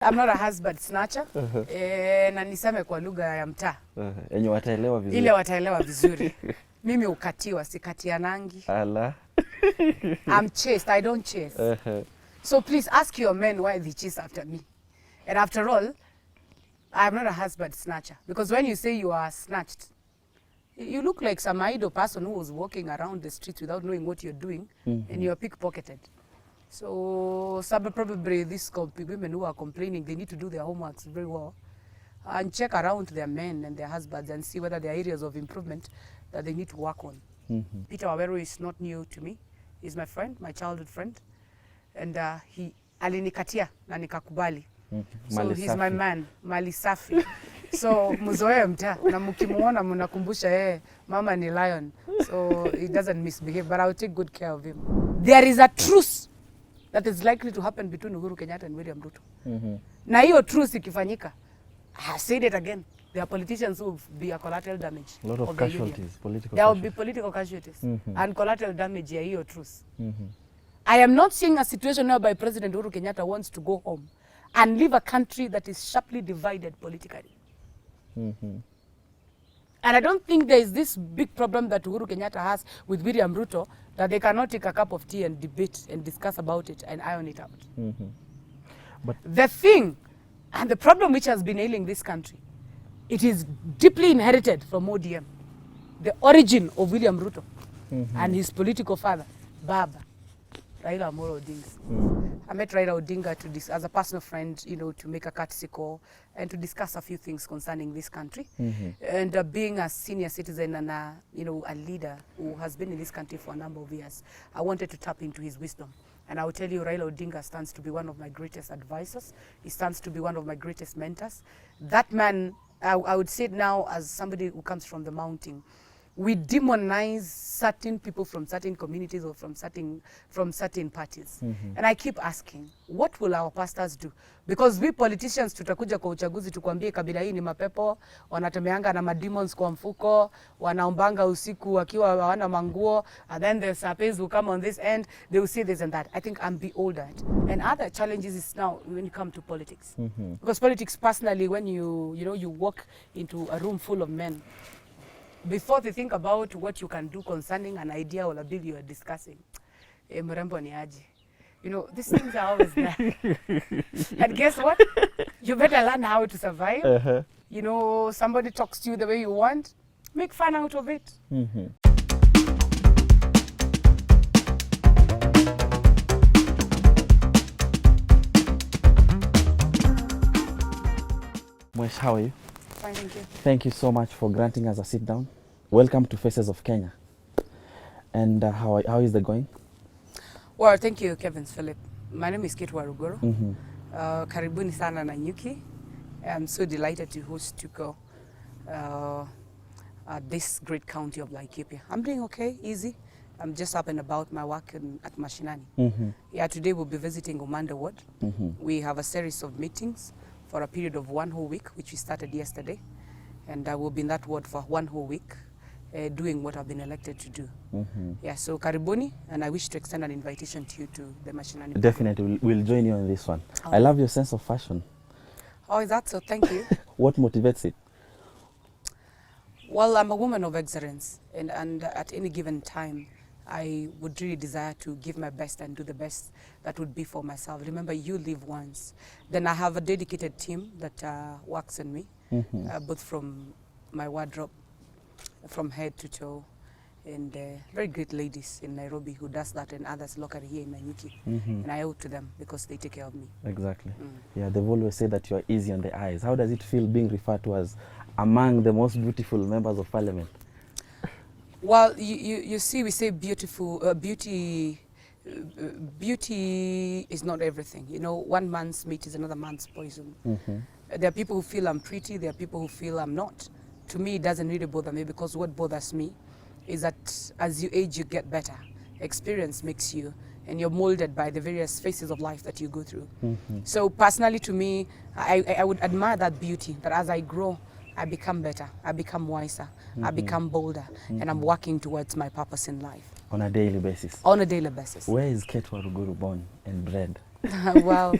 I'm not a husband snatcher. Na niseme kwa lugha ya mtaa. Enye wataelewa vizuri. Ile wataelewa vizuri. Mimi ukatiwa, sikatianangi. Ala. I'm chased, I don't chase. So please ask your men why they chase after me. And after all, I'm not a husband snatcher. Because when you say you are snatched, you look like some idle person who was walking around the streets without knowing what you're doing, and you're pickpocketed. So probably these women who are complaining, they need to do their homeworks very well and check around their men and their husbands and see whether there are areas of improvement that they need to work on. Peter Waweru is not new to me. He's my friend, my childhood friend. And he alinikatia na nikakubali. So he's my man, mali safi. So muzoe mta na mkimuona mnakumbusha yeye mama ni lion. So he doesn't misbehave, but I will take good care of him. There is a truce that is likely to happen between Uhuru Kenyatta and William Ruto. Na hiyo truce ikifanyika, I have said it again, there are politicians who will be a collateral damage. A lot of casualties, political There will be political casualties and collateral damage ya hiyo truce. I am not seeing a situation whereby President Uhuru Kenyatta wants to go home and leave a country that is sharply divided politically. And I don't think there is this big problem that Uhuru Kenyatta has with William Ruto that they cannot take a cup of tea and debate and discuss about it and iron it out. But the thing and the problem which has been ailing this country, it is deeply inherited from ODM. The origin of William Ruto and his political father, Baba, Raila Odinga. I met Raila Odinga as a personal friend, you know, to make a courtesy call and to discuss a few things concerning this country. And being a senior citizen and a leader who has been in this country for a number of years, I wanted to tap into his wisdom. And I will tell you, Raila Odinga stands to be one of my greatest advisors. He stands to be one of my greatest mentors. That man, I would say it now as somebody who comes from the mountain, we demonize certain people from certain communities or from certain parties. And I keep asking, what will our pastors do? Because we politicians tutakuja kwa uchaguzi tukwambie kabila hii ni mapepo, wanatemeanga na mademons kwa mfuko, wanaombanga usiku wakiwa hawana manguo, and then the sappers will come on this end, they will say this and that. I think I'm beholden. And other challenges is now when you come to politics. Because politics personally, when you walk into a room full of men, before they think about what you can do concerning an idea or a bill you are discussing, mrembo ni aje. You know, these things are always there. And guess what? You better learn how to survive. You know, somebody talks to you the way you want, make fun out of it. Mwesh, how are you? Fine, thank you. Thank you so much for granting us a sit down. Welcome to Faces of Kenya. And how is it going? Well, thank you, Kevin Philip. My name is Cate Waruguru. Karibuni sana na nyuki. I'm so delighted to host Tuko at this great county of Laikipia. I'm doing okay, easy. I'm just up and about my work at Mashinani. Yeah, today we'll be visiting Umanda Ward. We have a series of meetings for a period of 1 whole week, which we started yesterday. And I will be in that ward for 1 whole week, doing what I've been elected to do. Yeah, so karibuni, and I wish to extend an invitation to you to the Mashinani. Definitely, we'll join you on this one. I love your sense of fashion. Oh, is that so? Thank you. What motivates it? Well, I'm a woman of excellence, and at any given time, I would really desire to give my best and do the best that would be for myself. Remember, you live once. Then I have a dedicated team that works on me, both from my wardrobe, from head to toe, and very great ladies in Nairobi who does that, and others locally here in Nanyuki. And I owe to them because they take care of me. Exactly. Yeah, they've always said that you are easy on the eyes. How does it feel being referred to as among the most beautiful members of parliament? Well, you see, we say beautiful, beauty is not everything. You know, one man's meat is another man's poison. There are people who feel I'm pretty, there are people who feel I'm not. To me, it doesn't really bother me, because what bothers me is that as you age, you get better. Experience makes you, and you're molded by the various phases of life that you go through. So personally, to me, I would admire that beauty, that as I grow, I become better, I become wiser, I become bolder, and I'm working towards my purpose in life. On a daily basis? On a daily basis. Where is Cate Waruguru born and bred? Well,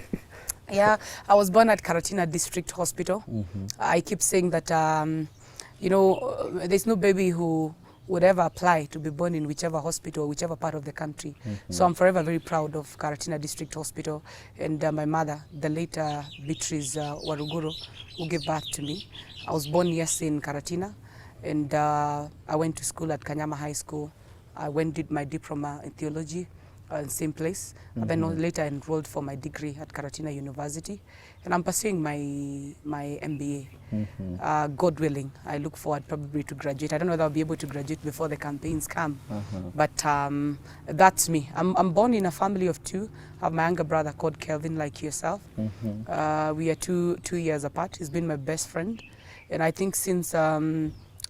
Yeah, I was born at Karatina District Hospital. I keep saying that, you know, there's no baby who would ever apply to be born in whichever hospital, whichever part of the country. So I'm forever very proud of Karatina District Hospital and my mother, the late Beatrice Waruguru, who gave birth to me. I was born, yes, in Karatina, and I went to school at Kanyama High School. I did my diploma in theology same place. And then later enrolled for my degree at Karatina University. And I'm pursuing my MBA. God willing, I look forward probably to graduate. I don't know whether I'll be able to graduate before the campaigns come. But that's me. I'm born in a family of two. I have my younger brother called Kelvin, like yourself. We are two years apart. He's been my best friend. And I think since I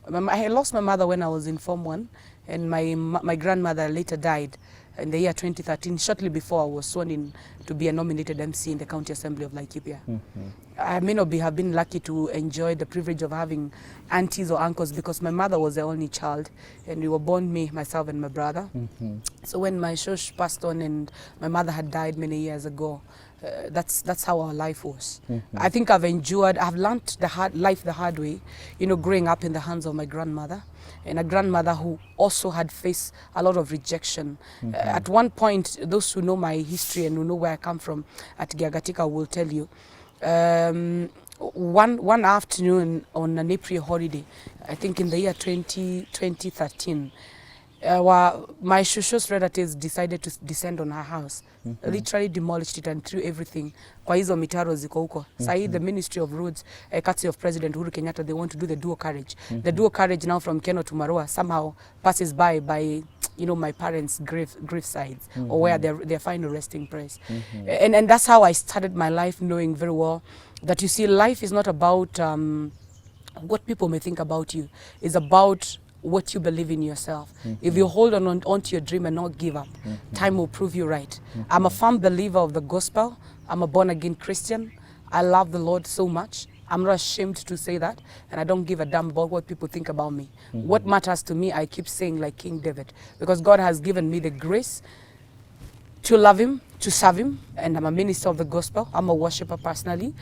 lost my mother when I was in Form 1, and my grandmother later died in the year 2013, shortly before I was sworn in to be a nominated MC in the County Assembly of Laikipia. I may not have been lucky to enjoy the privilege of having aunties or uncles because my mother was the only child, and we were born, me, myself, and my brother. So when my shosh passed on and my mother had died many years ago, that's how our life was. I think I've learned life the hard way, you know, growing up in the hands of my grandmother, and a grandmother who also had faced a lot of rejection. At one point, those who know my history and who know where I come from at Giagatika will tell you, one afternoon on an April holiday, I think in the year 2013, my shushu's relatives decided to descend on her house, literally demolished it and threw everything. Kwa hizo mitaro ziko huko. Sahi the Ministry of Roads, courtesy of President Uhuru Kenyatta, they want to do the dual carriage. The dual carriage now from Keno to Marua somehow passes by, you know, my parents' grave sides, or where they're final resting place. And that's how I started my life, knowing very well that, you see, life is not about what people may think about you. It's about what you believe in yourself. If you hold on to your dream and not give up, time will prove you right. I'm a firm believer of the gospel. I'm a born-again Christian. I love the Lord so much. I'm not ashamed to say that, and I don't give a damn about what people think about me. What matters to me, I keep saying, like King David, because God has given me the grace to love him, to serve him, and I'm a minister of the gospel. I'm a worshiper personally,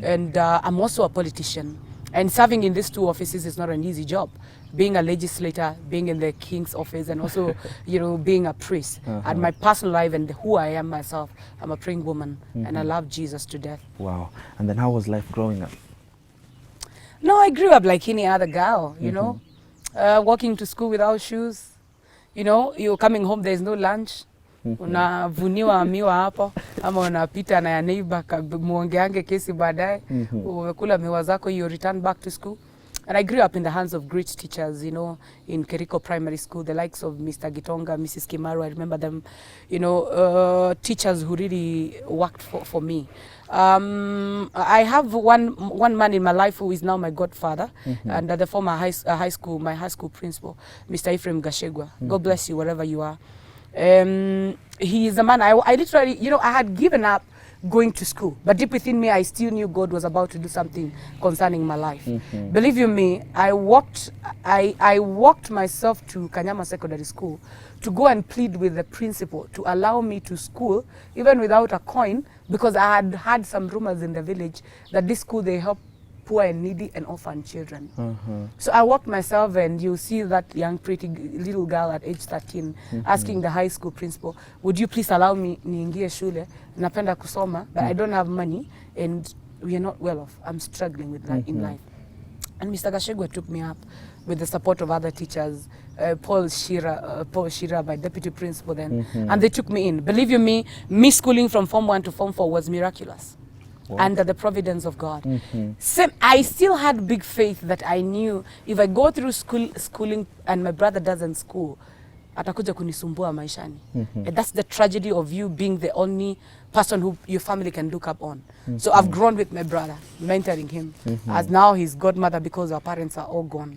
and I'm also a politician. And serving in these two offices is not an easy job. Being a legislator, being in the king's office, and also, you know, being a priest. And my personal life and who I am myself, I'm a praying woman, and I love Jesus to death. Wow. And then how was life growing up? No, I grew up like any other girl, you know, walking to school without shoes. You know, you're coming home, there's no lunch. Unavuniwa miwa hapo ama unapita na ya neighbor muongeange kesi baadaye, ukula miwa zako, you return back to school. And I grew up in the hands of great teachers, you know, in Keriko Primary School, the likes of Mr. Gitonga, Mrs. Kimaru, I remember them, you know, teachers who really worked for me. I have one man in my life who is now my godfather, and the former my high school principal, Mr. Ephraim Gashegwa. God bless you wherever you are. He is a man, I literally, you know, I had given up going to school, but deep within me, I still knew God was about to do something concerning my life. Believe you me, I walked myself to Kanyama Secondary School to go and plead with the principal to allow me to school, even without a coin, because I had heard some rumors in the village that this school, they help poor and needy and orphan children. So I walked myself, and you see that young pretty little girl at age 13 asking the high school principal, would you please allow me niingie shule, napenda kusoma, but I don't have money and we are not well off. I'm struggling with life in life. And Mr. Gashegwa took me up with the support of other teachers, Paul Shira, my deputy principal then, and they took me in. Believe you me schooling from Form 1 to Form 4 was miraculous. Under the providence of God. I still had big faith that I knew if I go through schooling and my brother doesn't school, atakuja kunisumbua maishani. And that's the tragedy of you being the only person who your family can look up on. So I've grown with my brother, mentoring him, as now his godmother, because our parents are all gone.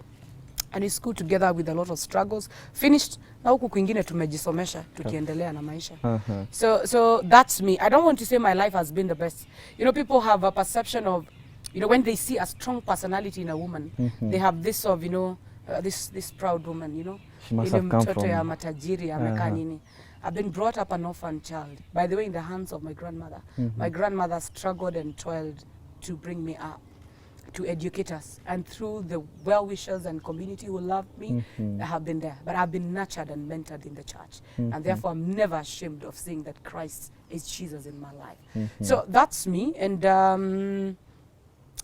And it's school together with a lot of struggles. Finished, na huku kwingine tumejisomesha, tukiendelea na maisha. So that's me. I don't want to say my life has been the best. You know, people have a perception of, you know, when they see a strong personality in a woman, they have this of, you know, this proud woman, you know. She must have come mtoto from... ya matajiri, amekaa nini. I've been brought up an orphan child, by the way, in the hands of my grandmother. My grandmother struggled and toiled to bring me up, to educate us. And through the well-wishers and community who loved me, I have been there. But I've been nurtured and mentored in the church. And therefore, I'm never ashamed of saying that Christ is Jesus in my life. So that's me. And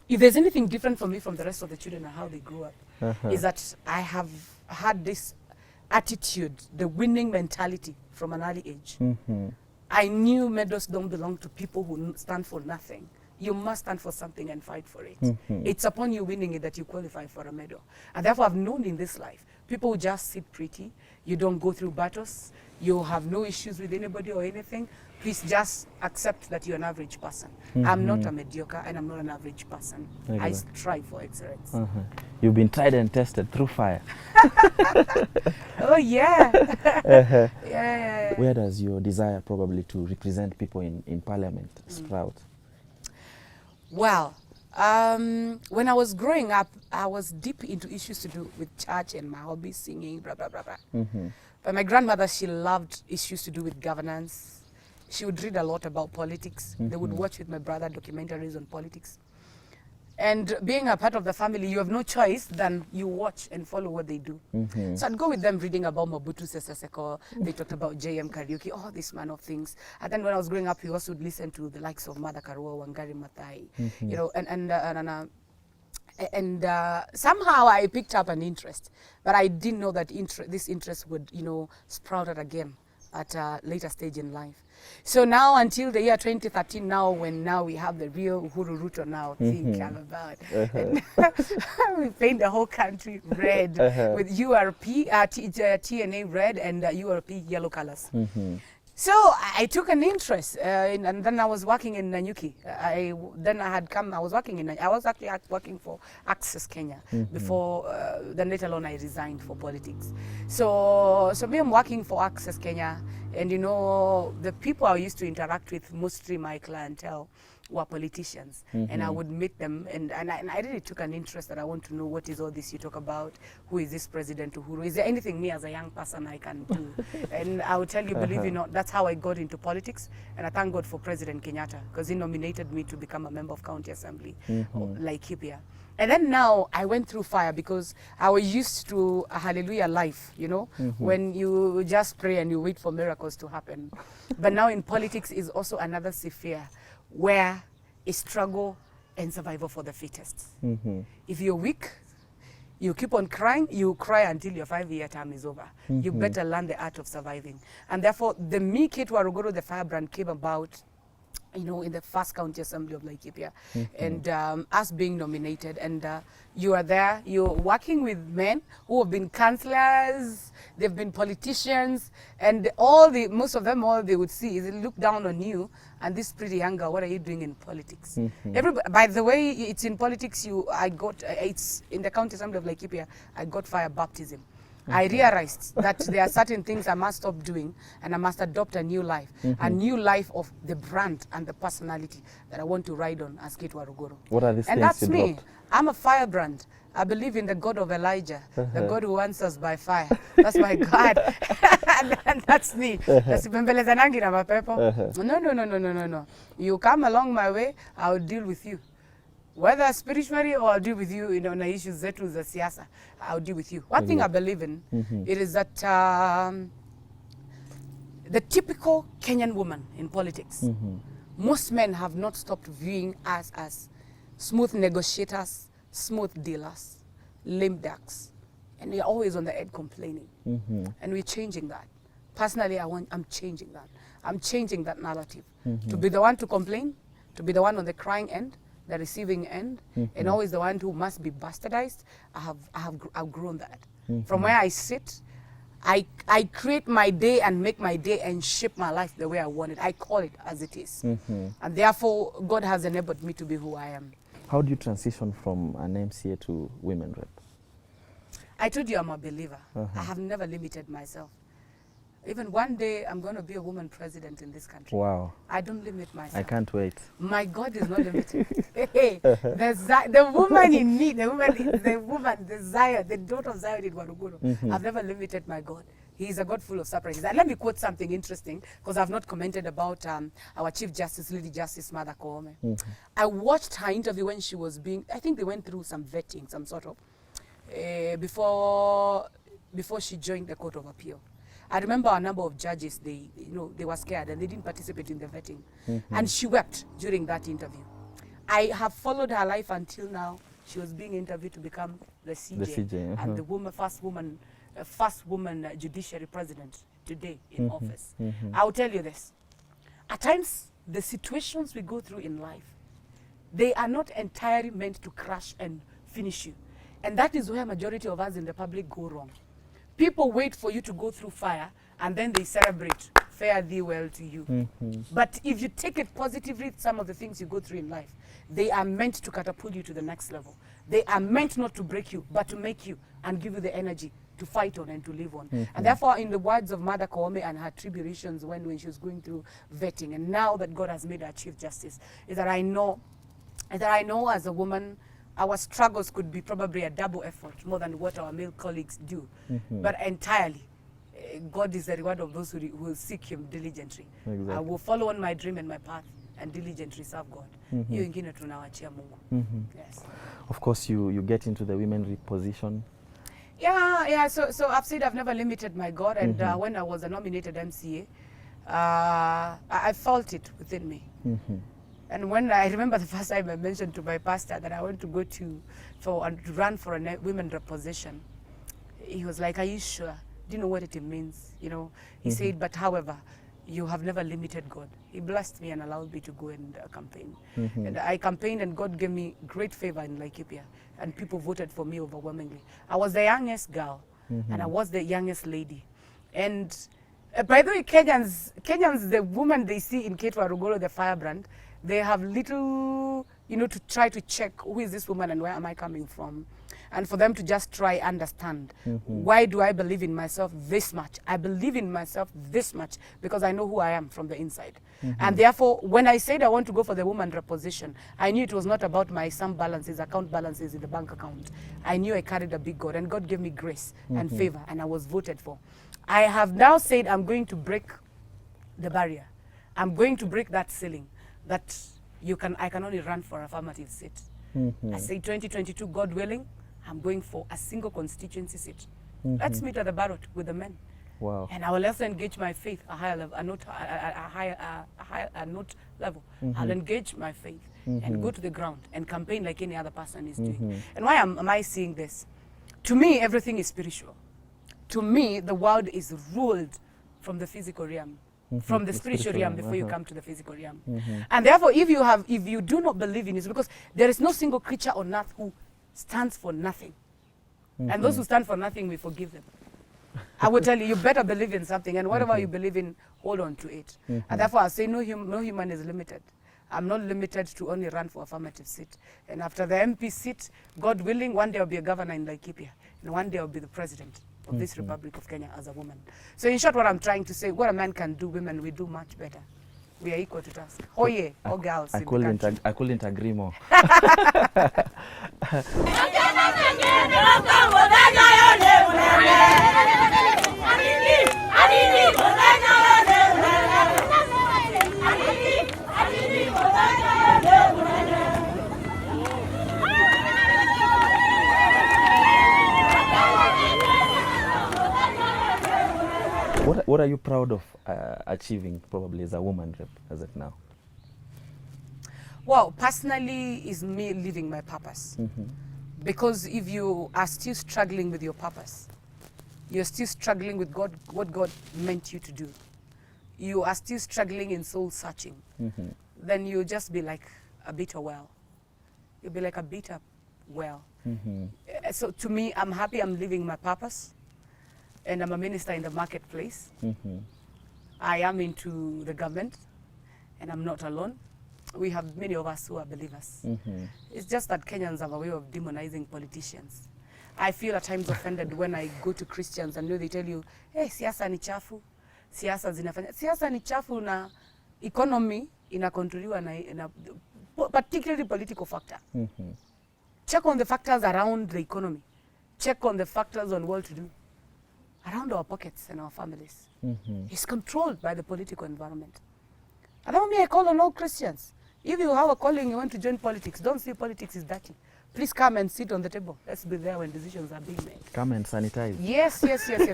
if there's anything different for me from the rest of the children and how they grew up, is that I have had this attitude, the winning mentality from an early age. I knew medals don't belong to people who stand for nothing. You must stand for something and fight for it. It's upon you winning it that you qualify for a medal. And therefore, I've known in this life, people who just sit pretty, you don't go through battles, you have no issues with anybody or anything, please just accept that you're an average person. I'm not a mediocre and I'm not an average person. I strive for excellence. You've been tried and tested through fire. Oh, yeah. Yeah. Where does your desire probably to represent people in parliament sprout? Well, when I was growing up, I was deep into issues to do with church and my hobbies, singing, blah, blah, blah, blah. But my grandmother, she loved issues to do with governance. She would read a lot about politics. They would watch with my brother documentaries on politics. And being a part of the family, you have no choice than you watch and follow what they do. So I'd go with them reading about Mobutu Sese Seko. They talked about JM Kariuki, all this man of things. And then when I was growing up, we also would listen to the likes of Mother Karua, Wangari Maathai, you know, and somehow I picked up an interest, but I didn't know that this interest would, you know, sprout out again at a later stage in life. So now until the year 2013, now we have the real Uhuru Ruto now thing I'm about. And we paint the whole country red with URP, TNA red and URP yellow colors. So I took an interest, and then I was working in Nanyuki. I was actually working for Access Kenya before, then later on I resigned for politics. So me, I'm working for Access Kenya, and you know, the people I used to interact with, mostly my clientele, were politicians, and I would meet them, and I really took an interest that I want to know what is all this you talk about, who is this President Uhuru, is there anything me as a young person I can do? And I will tell you, believe it or not, that's how I got into politics, and I thank God for President Kenyatta, because he nominated me to become a member of County Assembly, Laikipia. And then now I went through fire because I was used to a hallelujah life, you know, when you just pray and you wait for miracles to happen. But now in politics is also another sphere where a struggle and survival for the fittest. If you're weak, you keep on crying, you cry until your 5-year term is over. You better learn the art of surviving. And therefore, the Cate Waruguru, the firebrand, came about, you know, in the first county assembly of Laikipia, and us being nominated, and you are there, you're working with men who have been councillors, they've been politicians, and most of them, all they would see is they look down on you, and this pretty young girl, what are you doing in politics? Everybody, by the way, it's in politics, it's in the county assembly of Laikipia, I got fire baptism. I realized that there are certain things I must stop doing and I must adopt a new life of the brand and the personality that I want to ride on as Cate Waruguru. What are these and things that's you me. dropped? I'm a firebrand. I believe in the God of Elijah, the God who answers by fire. That's my God. and that's me. No. You come along my way, I will deal with you. Whether spiritually or I'll deal with you, you know, na issues zetu za siasa, I'll deal with you. One thing I believe in, it is that the typical Kenyan woman in politics, most men have not stopped viewing us as smooth negotiators, smooth dealers, lame ducks, and we're always on the edge complaining. And we're changing that. Personally, I'm changing that. I'm changing that narrative. To be the one to complain, to be the one on the crying end, the receiving end, and always the one who must be bastardized. I've grown that. From where I sit, I create my day and make my day and shape my life the way I want it. I call it as it is. And therefore, God has enabled me to be who I am. How do you transition from an MCA to women rep? I told you I'm a believer. I have never limited myself. Even one day, I'm going to be a woman president in this country. Wow. I don't limit myself. I can't wait. My God is not limited. Hey, the woman in me, the woman, the Zion, the daughter of Zion in Waruguru. I've never limited my God. He is a God full of surprises. And let me quote something interesting, because I've not commented about our Chief Justice, Lady Justice Martha Koome. I watched her interview when she was being, I think they went through some vetting, some sort of, before she joined the Court of Appeal. I remember a number of judges, they were scared and they didn't participate in the vetting. And she wept during that interview. I have followed her life until now. She was being interviewed to become the CJ, and the first woman judiciary president today in office. I'll tell you this. At times, the situations we go through in life, they are not entirely meant to crush and finish you. And that is where majority of us in the public go wrong. People wait for you to go through fire and then they celebrate, fare thee well to you. But if you take it positively, some of the things you go through in life, they are meant to catapult you to the next level. They are meant not to break you, but to make you and give you the energy to fight on and to live on. And therefore, in the words of Martha Koome and her tribulations when she was going through vetting, and now that God has made her Chief Justice, is that I know as a woman, our struggles could be probably a double effort more than what our male colleagues do. But entirely, God is the reward of those who will seek Him diligently. Exactly. I will follow on my dream and my path and diligently serve God. Hiyo ingine tunawachia Mungu. Yes. Of course, you get into the women rep position. Yeah. So I've said I've never limited my God, and when I was a nominated MCA, I felt it within me. And when I remember the first time I mentioned to my pastor that I want to go to run for a women rep position, he was like, "Are you sure? Do you know what it means?" You know, he said, "But however, you have never limited God." He blessed me and allowed me to go and campaign. And I campaigned, and God gave me great favor in Laikipia, and people voted for me overwhelmingly. I was the youngest girl, and I was the youngest lady. And by the way, Kenyans, the woman they see in Cate Waruguru, the firebrand, they have little, to try to check who is this woman and where am I coming from. And for them to just try understand, why do I believe in myself this much? I believe in myself this much because I know who I am from the inside. And therefore, when I said I want to go for the woman rep position, I knew it was not about my account balances in the bank account. I knew I carried a big God, and God gave me grace and favor, and I was voted for. I have now said I'm going to break the barrier. I'm going to break that ceiling that I can only run for affirmative seat. I say 2022, God willing, I'm going for a single constituency seat. Let's meet at the ballot with the men. Wow. And I will also engage my faith a higher level, a note level. I'll engage my faith and go to the ground and campaign like any other person is doing. And why am I seeing this? To me, everything is spiritual. To me, the world is ruled from the physical realm. From the spiritual realm before you come to the physical realm. And therefore, if you do not believe in it, because there is no single creature on earth who stands for nothing. And those who stand for nothing, we forgive them. I will tell you, you better believe in something, and whatever you believe in, hold on to it. And therefore, I say no human is limited. I'm not limited to only run for affirmative seat. And after the MP seat, God willing, one day I'll be a governor in Laikipia, and one day I'll be the president of this Republic of Kenya as a woman. So in short, what I'm trying to say, what a man can do, women, we do much better. We are equal to task. Oh yeah, all girls I couldn't agree more. What are you proud of achieving, probably, as a woman rep as of now? Well, personally, is me living my purpose. Because if you are still struggling with your purpose, you're still struggling with what God meant you to do, you are still struggling in soul searching, then you'll just be like a bitter well. You'll be like a bitter well. So to me, I'm happy I'm living my purpose. And I'm a minister in the marketplace. I am into the government, and I'm not alone. We have many of us who are believers. It's just that Kenyans have a way of demonizing politicians. I feel at times offended when I go to Christians and they tell you, hey, siasa ni chafu, siasa zinafanya. Siasa ni chafu na economy inakontroliwa na particularly political factor. Check on the factors around the economy. Check on the factors on what to do. around our pockets and our families. He's controlled by the political environment. And then me, I call on all Christians. If you have a calling, you want to join politics, don't see politics is dirty. Please come and sit on the table. Let's be there when decisions are being made. Come and sanitize. Yes.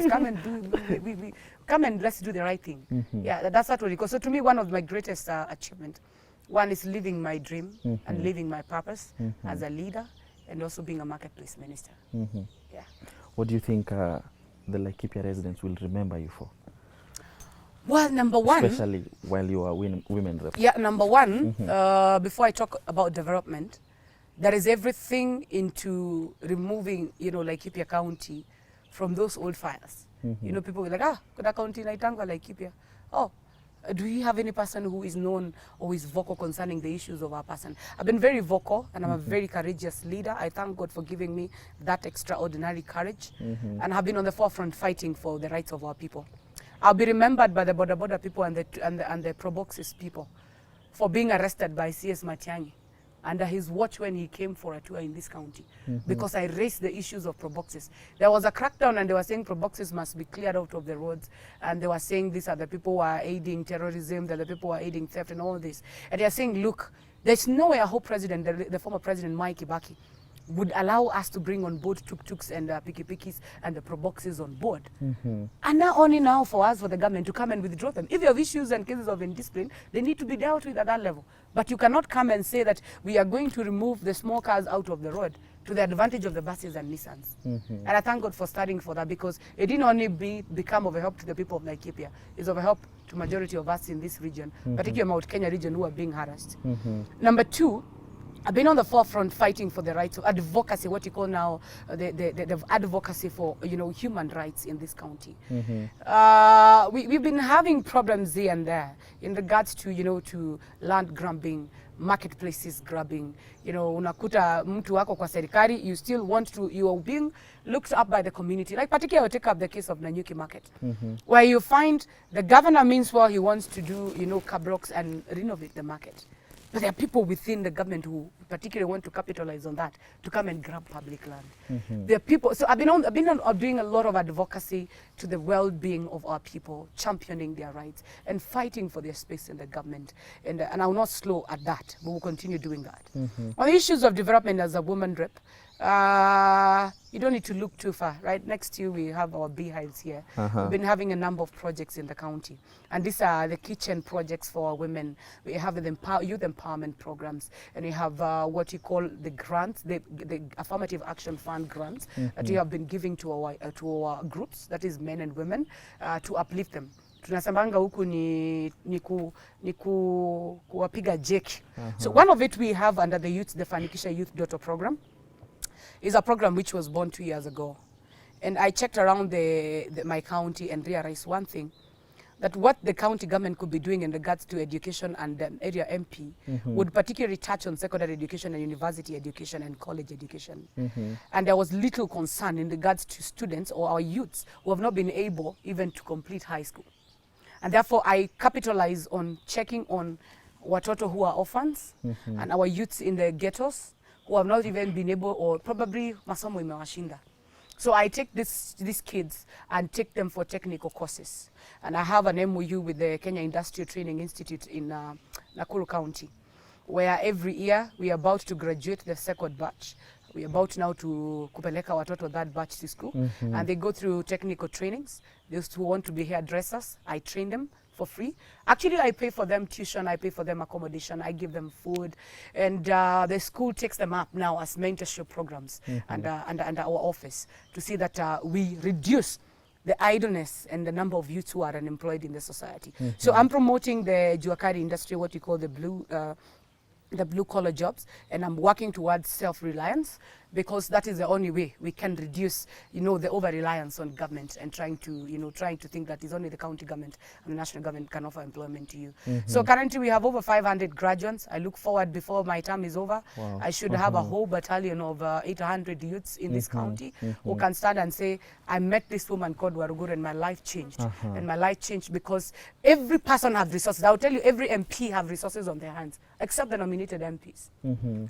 Come and do. Come and let's do the right thing. Yeah, that's what we call. So to me, one of my greatest achievement, one is living my dream and living my purpose as a leader, and also being a marketplace minister. Yeah. What do you think the Laikipia residents will remember you for? Well, number one, especially while you are women rep. Yeah, number one, before I talk about development, there is everything into removing, Laikipia County from those old files. People will be like, kuna county naitangwa Laikipia. Oh, do you have any person who is known or is vocal concerning the issues of our person? I've been very vocal, and I'm a very courageous leader. I thank God for giving me that extraordinary courage, and have been on the forefront fighting for the rights of our people. I'll be remembered by the border people and the Proboxis people for being arrested by CS Matiang'i under his watch when he came for a tour in this county, because I raised the issues of Proboxis. There was a crackdown, and they were saying Proboxis must be cleared out of the roads, and they were saying these are the people who are aiding terrorism, they're the people who are aiding theft and all this. And they are saying, look, there's no way I hope the former President Mwai Kibaki would allow us to bring on board tuk-tuks and piki-pikis and the Proboxes on board. And now only now for us, for the government, to come and withdraw them. If you have issues and cases of indiscipline, they need to be dealt with at that level. But you cannot come and say that we are going to remove the small cars out of the road to the advantage of the buses and Nissans. And I thank God for starting for that, because it didn't only become of a help to the people of Laikipia, it's of a help to majority of us in this region, particularly Mount Kenya region, who are being harassed. Number two, I've been on the forefront fighting for the rights of advocacy, what you call now the advocacy for human rights in this county. We've been having problems here and there in regards to to land grabbing, marketplaces grabbing. Unakuta mtu wako kwa serikali, you are being looked up by the community. Like particularly, I'll take up the case of Nanyuki Market, where you find the governor means well, he wants to do car blocks and renovate the market. But there are people within the government who particularly want to capitalize on that, to come and grab public land. There are people. So I've been doing a lot of advocacy to the well-being of our people, championing their rights and fighting for their space in the government. And I will not slow at that, but we'll continue doing that. On the issues of development as a woman rep, you don't need to look too far. Right next to you, we have our beehives here. We've been having a number of projects in the county, and these are the kitchen projects for our women. We have the youth empowerment programs, and we have what you call the grants, the affirmative action fund grants that we have been giving to our groups, that is men and women, to uplift them. Tunasamanga huku ni kuwapiga jeki. So one of it we have under the Fanikisha Youth Daughter program is a program which was born 2 years ago. And I checked around my county and realized one thing, that what the county government could be doing in regards to education and area MP would particularly touch on secondary education and university education and college education. And there was little concern in regards to students or our youths who have not been able even to complete high school. And therefore, I capitalize on checking on watoto who are orphans and our youths in the ghettos who have not even been able, or probably masomo imewashinda. So I take these kids and take them for technical courses. And I have an MOU with the Kenya Industrial Training Institute in Nakuru County, where every year we are about to graduate the second batch. We are about now to kupeleka watoto that batch to school. And they go through technical trainings. Those who want to be hairdressers, I train them for free. Actually, I pay for them tuition, I pay for them accommodation, I give them food. And the school takes them up now as mentorship programs and our office to see that we reduce the idleness and the number of youths who are unemployed in the society. So I'm promoting the Juakari industry, what you call the blue collar jobs, and I'm working towards self-reliance, because that is the only way we can reduce, the over-reliance on government and trying to think that it's only the county government and the national government can offer employment to you. So currently we have over 500 graduates. I look forward, before my term is over, I should have a whole battalion of 800 youths in this county who can stand and say, I met this woman called Waruguru and my life changed. And my life changed because every person has resources. I'll tell you, every MP have resources on their hands, except the nominated MPs.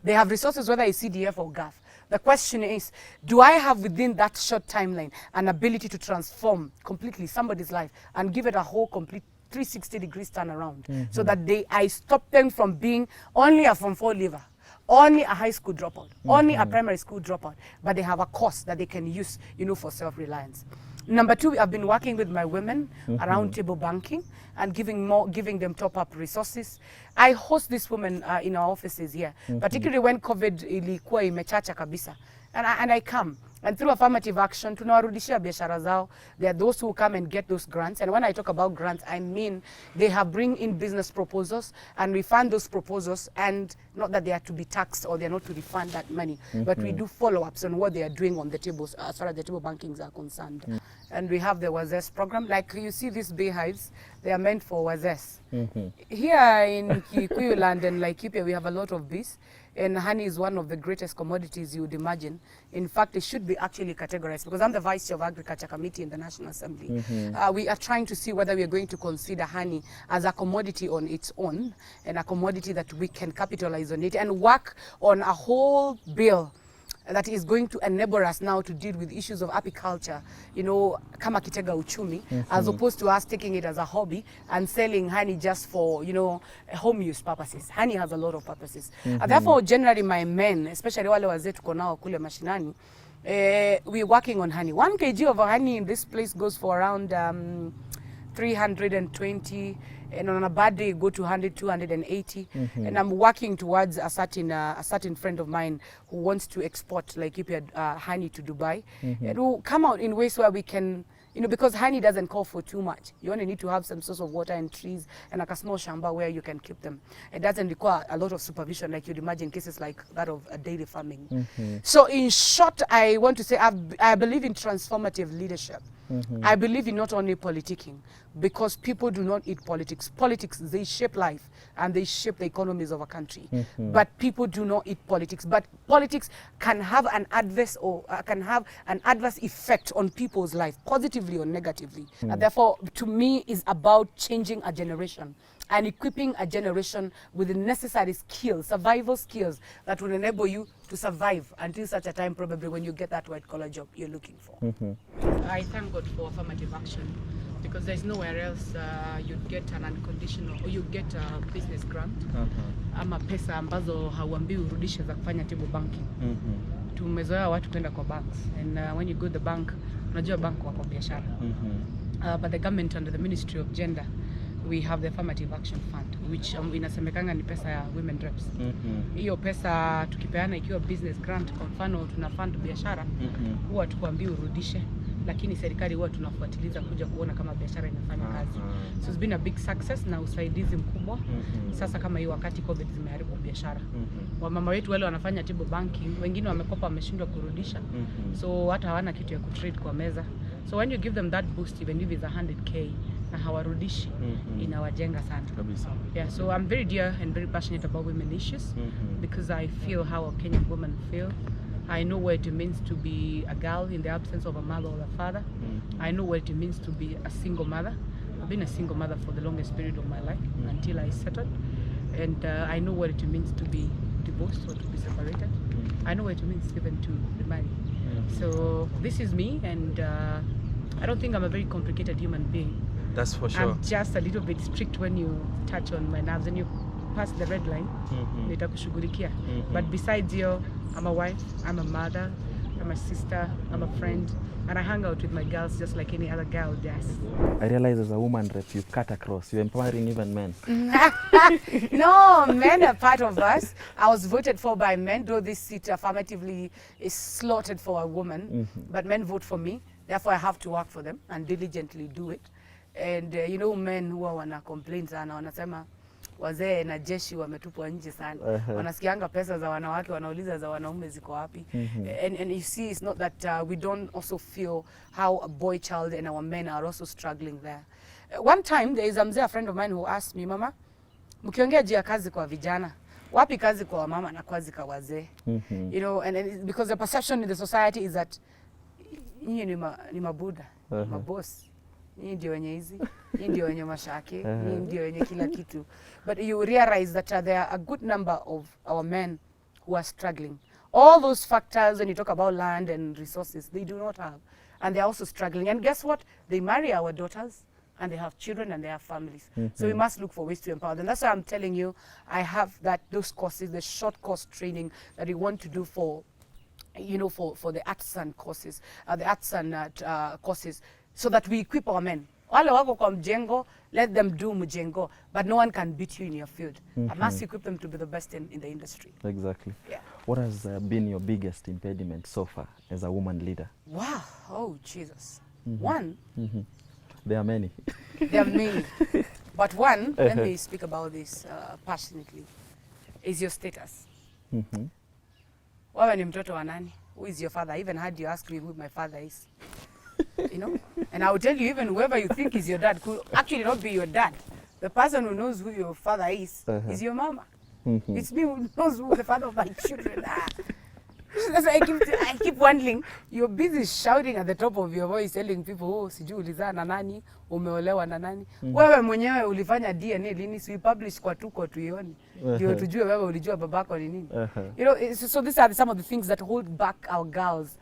They have resources, whether it's CDF or GAF. The question is, do I have within that short timeline an ability to transform completely somebody's life and give it a whole complete 360 degrees turnaround, so that I stop them from being only a Form 4 leaver, only a high school dropout, only a primary school dropout, but they have a course that they can use, for self-reliance. Number 2, I've been working with my women around table banking and giving them top-up resources. I host these women in our offices here, particularly when COVID ilikuwa imechacha kabisa. And I come. And through affirmative action, tunawarudishia biashara zao. There are those who come and get those grants. And when I talk about grants, I mean they have bring in business proposals and we fund those proposals, and not that they are to be taxed or they are not to refund that money, but we do follow-ups on what they are doing on the tables as far as the table bankings are concerned. And we have the Wazes program. Like you see these beehives, they are meant for Wazes. Here in Kikuyu land and Laikipia, we have a lot of bees. And honey is one of the greatest commodities you would imagine. In fact, it should be actually categorized, because I'm the Vice Chair of Agriculture Committee in the National Assembly. We are trying to see whether we are going to consider honey as a commodity on its own, and a commodity that we can capitalize on it and work on a whole bill that is going to enable us now to deal with issues of apiculture, kama kitega uchumi, as opposed to us taking it as a hobby and selling honey just for, home use purposes. Honey has a lot of purposes. Therefore, generally my men, especially wale wazee tuko nao kule mashinani, we're working on honey. 1 kg of honey in this place goes for around 320, and on a bad day go to 100, 280. And I'm working towards a certain friend of mine who wants to export Laikipia honey to Dubai. It will come out in ways where we can, because honey doesn't call for too much. You only need to have some source of water and trees and like a small shamba where you can keep them. It doesn't require a lot of supervision like you'd imagine cases like that of dairy farming. So in short, I want to say I believe in transformative leadership. I believe in not only politicking, because people do not eat politics. Politics, they shape life and they shape the economies of a country. But people do not eat politics. But politics can have an adverse effect on people's life, positively or negatively. And therefore, to me, is about changing a generation and equipping a generation with the necessary skills, survival skills, that will enable you to survive until such a time probably when you get that white collar job you're looking for. I thank God for affirmative action, because there's nowhere else you'd get an unconditional, or you'd get a business grant ama pesa ambazo hauambii urudishe za kufanya table banking. Tumezoea watu kwenda kwa banks, and when you go to the bank, unajua bank wako biashara. But the government under the Ministry of Gender, we have the affirmative action fund, which inasemekanga ni pesa ya women reps. Hiyo pesa tukipeana ikiwa business grant, kwa mfano tuna fund biashara, huwa tukwambii urudishe, lakini serikali huwa tunafuatiliza kuja kuona kama biashara inafanya kazi. So it's been a big success na usaidizi mkubwa. Sasa kama hii wakati COVID zimeharibu biashara, wamama wetu wale wanafanya table banking, wengine wamekopa wameshindwa kurudisha, so hata hawana kitu ya kutrade kwa meza. So when you give them that boost, even if it's 100k na hawarudishi, inawajenga sana. Yeah, so I'm very dear and very passionate about women issues, because I feel how a Kenyan woman feel. I know what it means to be a girl in the absence of a mother or a father. I know what it means to be a single mother. I've been a single mother for the longest period of my life until I settled. And I know what it means to be divorced or to be separated. I know what it means even to remarry. So this is me, and I don't think I'm a very complicated human being. That's for sure. I'm just a little bit strict when you touch on my nerves and you pass the red line. Nitakushughulikia. But besides you, I'm a wife, I'm a mother, I'm a sister, I'm a friend, and I hang out with my girls just like any other girl does. I realize as a woman rep, you cut across, you're empowering even men. No, men are part of us. I was voted for by men, though this seat affirmatively is slotted for a woman, but men vote for me. Therefore, I have to work for them and diligently do it. And men who wana complain sana, wanasema wazee na jeshi wametupwa nje sana. Wanasikianga pesa za wanawake, wanauliza za wanaume ziko wapi. And you see, it's not that we don't also feel how a boy child and our men are also struggling there. One time, there is a friend of mine who asked me, Mama, mkiongea juu ya kazi kwa vijana, wapi kazi kwa mama na kazi kwa wazee? And because the perception in the society is that nyinyi ni mabuda, maboss. Nyinyi ndio wenye hizi, nyinyi ndio wenye mashake, nyinyi ndio wenye kila kitu. But you realize that there are a good number of our men who are struggling All those factors, when you talk about land and resources, they do not have. And they're also struggling. And guess what? They marry our daughters, and they have children, and they have families. So we must look for ways to empower them. That's why I'm telling you, I have those courses, the short course training that we want to do for, you know, for the artisan courses, the artisan courses, so that we equip our men. Wale wako kwa mjengo, let them do mjengo, but no one can beat you in your field. I must equip them to be the best in the industry. Exactly. Yeah. What has been your biggest impediment so far as a woman leader? Wow. Oh, Jesus. One. There are many. There are many. But one, let me speak about this passionately, is your status. Wewe ni mtoto wa nani? Who is your father? I even had you ask me who my father is. You know? And I will tell you, even whoever you think is your dad could actually not be your dad. The person who knows who your father is your mama. It's me who knows who the father of my children are. That's why I keep wondering, you're busy shouting at the top of your voice, telling people, oh, sijui ulizaa na nani, umeolewa na nani. Wewe mwenyewe ulifanya DNA lini, si publish kwa Tuko tuione. Ndio tujue wewe ulijua babako ni nini. You know, so these are some of the things that hold back our girls.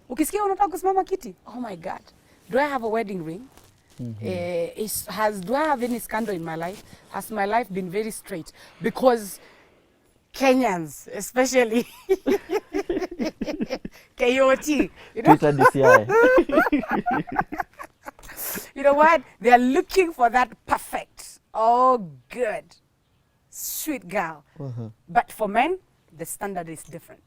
Ukisikia unataka kusimama kiti, oh my God, do I have a wedding ring? Do I have any scandal in my life? Has my life been very straight? Because Kenyans, especially KOT, you know? Twitter DCI. You know what? They are looking for that perfect, oh good, sweet girl. But for men, the standard is different.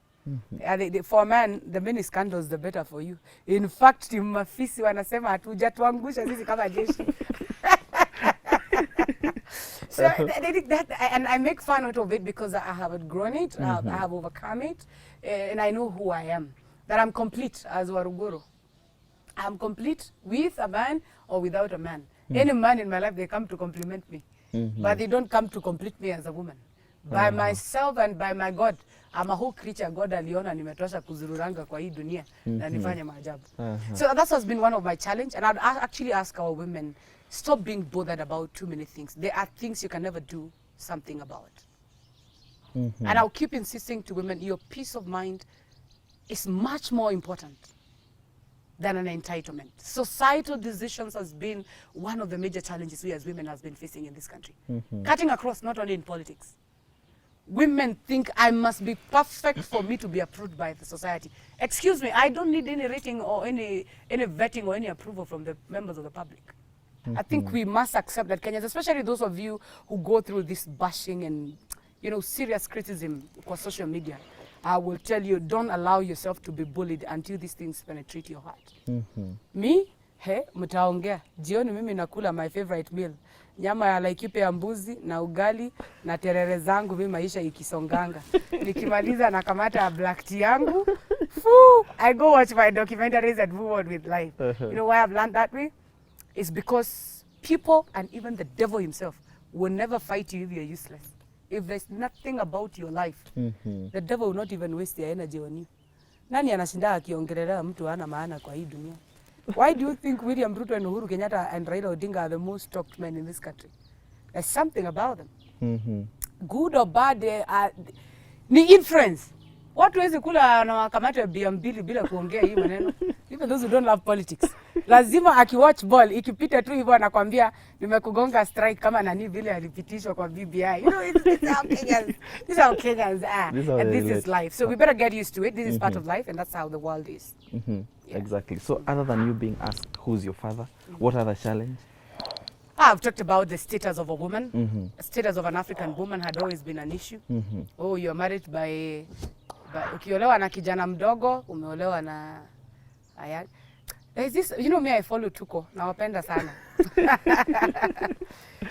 For a man, the many scandals, the better for you. In fact, mafisi wanasema hatujatuangusha sisi kama jeshi. So they think that, and I make fun out of it because I have outgrown it, I have overcome it, and I know who I am. That I'm complete as Waruguru. I'm complete with a man or without a man. Any man in my life, they come to compliment me. But they don't come to complete me as a woman. By myself and by my God, I'm a whole creature God aliona nimetosha kuzururanga kwa hii dunia na nifanye maajabu. So that has been one of my challenge, and I'd actually ask our women, stop being bothered about too many things. There are things you can never do something about. And I'll keep insisting to women, your peace of mind is much more important than an entitlement. Societal decisions has been one of the major challenges we as women have been facing in this country. Cutting across, not only in politics. Women think I must be perfect for me to be approved by the society. Excuse me, I don't need any rating or any vetting or any approval from the members of the public. I think we must accept that Kenyans, especially those of you who go through this bashing and, you know, serious criticism for social media, I will tell you, don't allow yourself to be bullied until these things penetrate your heart. Me, mtaongea. Jioni mimi nakula my favorite meal. Nyama ya Laikipia mbuzi na ugali na terere zangu, mimi maisha ikisonganga. Nikimaliza nakamata black tea yangu. I go watch my documentaries and move on with life. You know why I've learned that way? It's because people and even the devil himself will never fight you if you're useless. If there's nothing about your life, the devil will not even waste their energy on you. Nani anashinda akiongelea mtu hana maana kwa hii dunia? Why do you think William Ruto and Uhuru Kenyatta and Raila Odinga are the most talked men in this country? There's something about them. Good or bad, they are, ni influence. Watu wezi kula na wakamata bia mbili bila kuongea hii maneno. Even those who don't love politics. Lazima akiwatch ball, ikipita tu hivyo anakuambia nimekugonga strike kama nani vile alipitishwa kwa BBI. You know, it's how Kenyans, this is how Kenyans are. And this is life. So we better get used to it. This is part of life, and that's how the world is. Yeah. Exactly. So other than you being asked who's your father, what other challenge? I've talked about the status of a woman. The status of an African woman had always been an issue. Oh, you're married by ukiolewa na kijana mdogo, umeolewa na there's this, you know me, I follow Tuko, nawapenda sana.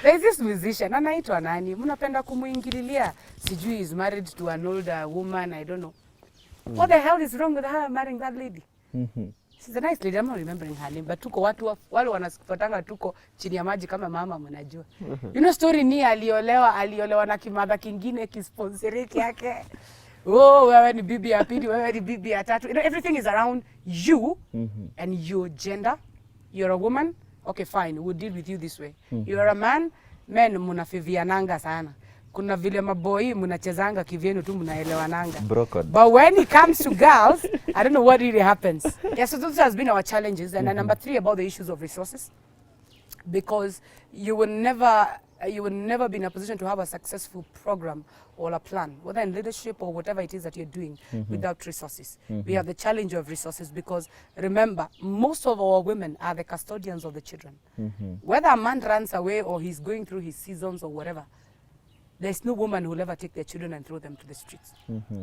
There's this musician, anaitwa nani, mnapenda kumuingililia, sijui is married to an older woman, I don't know. What the hell is wrong with her marrying that lady? She's a nice lady, I'm not remembering her name, but Tuko, wale wanafuatanga Tuko chini ya maji kama mama mnajua. You know story ni aliolewa na kimadha kingine kisponsoriki yake. Oh, wewe ni bibi ya pili, wewe ni bibi ya tatu. You know, everything is around you and your gender. You're a woman, okay fine, we'll deal with you this way. You're a man, men munafiviananga sana. kuna vile maboi mnachezanga kivyenu tu mnaelewananga. But when it comes to girls, I don't know what really happens. Yeah, so those has been our challenges. And number 3, about the issues of resources, because you will never be in a position to have a successful program or a plan, whether in leadership or whatever it is that you're doing, without resources. We have the challenge of resources because, remember, most of our women are the custodians of the children. Whether a man runs away or he's going through his seasons or whatever, there's no woman who will ever take their children and throw them to the streets.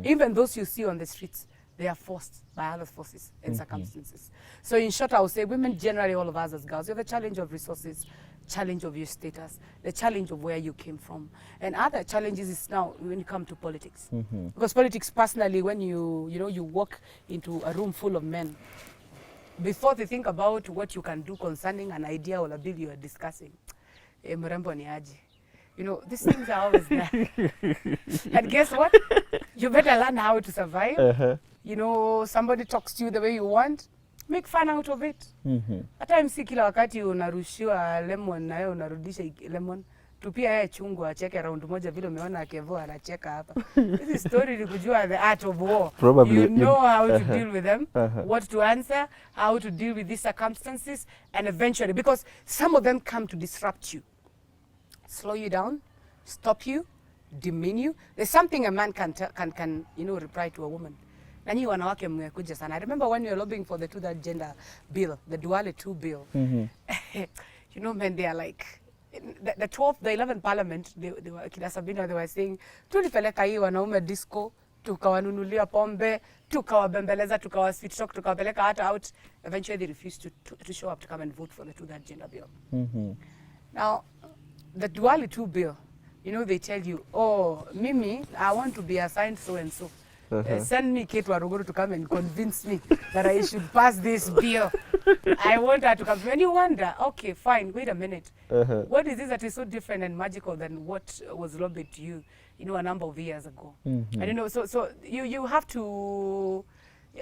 Even those you see on the streets, they are forced by other forces and circumstances. So in short, I would say women, generally all of us as girls, you have the challenge of resources, challenge of your status, the challenge of where you came from. And other challenges is now when you come to politics. Because politics, personally, when you walk into a room full of men, before they think about what you can do concerning an idea or a bill you are discussing, mrembo ni aje. You know, these things are always there. And guess what? You better learn how to survive. You know, somebody talks to you the way you want, make fun out of it. At times, si kila wakati unarushiwa lemon na wewe unarudisha lemon. Tupia yeye chungu acheke round moja vile umeona Kevo anacheka hapa. This story ni kujua the art of war. Probably you know how to deal with them, what to answer, how to deal with these circumstances, and eventually, because some of them come to disrupt you, slow you down, stop you, demean you. There's something a man can reply to a woman. Nanyi wanawake mmekuja sana. I remember when we were lobbying for the two-third gender bill, the Duale 2 bill. You know, men, they are like, the 12th, the 11th parliament, they were, kina Sabina, they were saying, tulipeleka hii wanaume disco, tukawanunulia pombe, tukawabembeleza, sweet talk, tukawapeleka hata out. Eventually they refused to show up to come and vote for the two-third gender bill. Now, the Duale 2 bill, you know, they tell you, oh, Mimi, I want to be assigned so-and-so. Send me Cate Waruguru to come and convince me that I should pass this bill. I want her to come. When you wonder, okay, fine, wait a minute. What is this that is so different and magical than what was lobbied to you, a number of years ago? And you know, so you have to,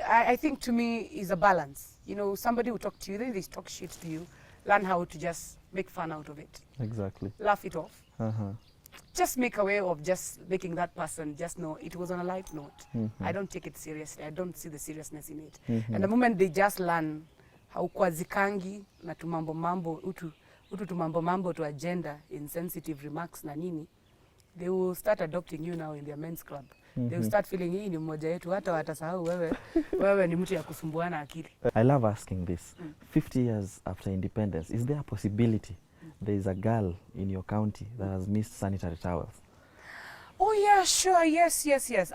I think to me is a balance. You know, somebody will talk to you, then they talk shit to you. Learn how to just make fun out of it. Exactly. Laugh it off. Just make a way of just making that person just know it was on a light note. I don't take it seriously. I don't see the seriousness in it. And the moment they just learn how kwazikangi na tumambo tumambo to agenda, insensitive remarks na nini, they will start adopting you now in their men's club. They will start feeling hii ni mmoja yetu, hata watasahau wewe ni mtu ya kusumbuana akili. I love asking this. 50 years after independence, is there a possibility there is a girl in your county that has missed sanitary towels? Oh yeah, sure, yes.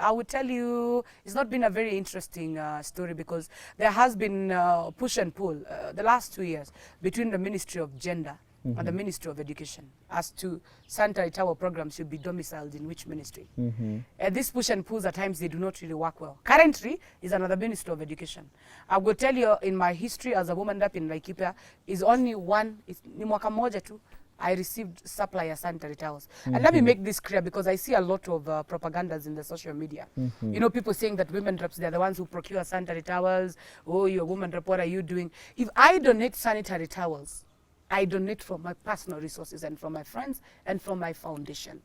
I would tell you, it's not been a very interesting story because there has been push and pull the last 2 years between the Ministry of Gender and the Ministry of Education as to sanitary towel programs should be domiciled in which ministry. And this push and pulls at times, they do not really work well. Currently is another Ministry of Education. I will tell you, in my history as a woman up in Laikipia, is only one, ni mwaka moja tu, I received supply of sanitary towels. And let me make this clear because I see a lot of propagandas in the social media. You know, people saying that women reps, they're the ones who procure sanitary towels. Oh, you're a woman rep, what are you doing? If I donate sanitary towels, I donate from my personal resources and from my friends and from my foundation.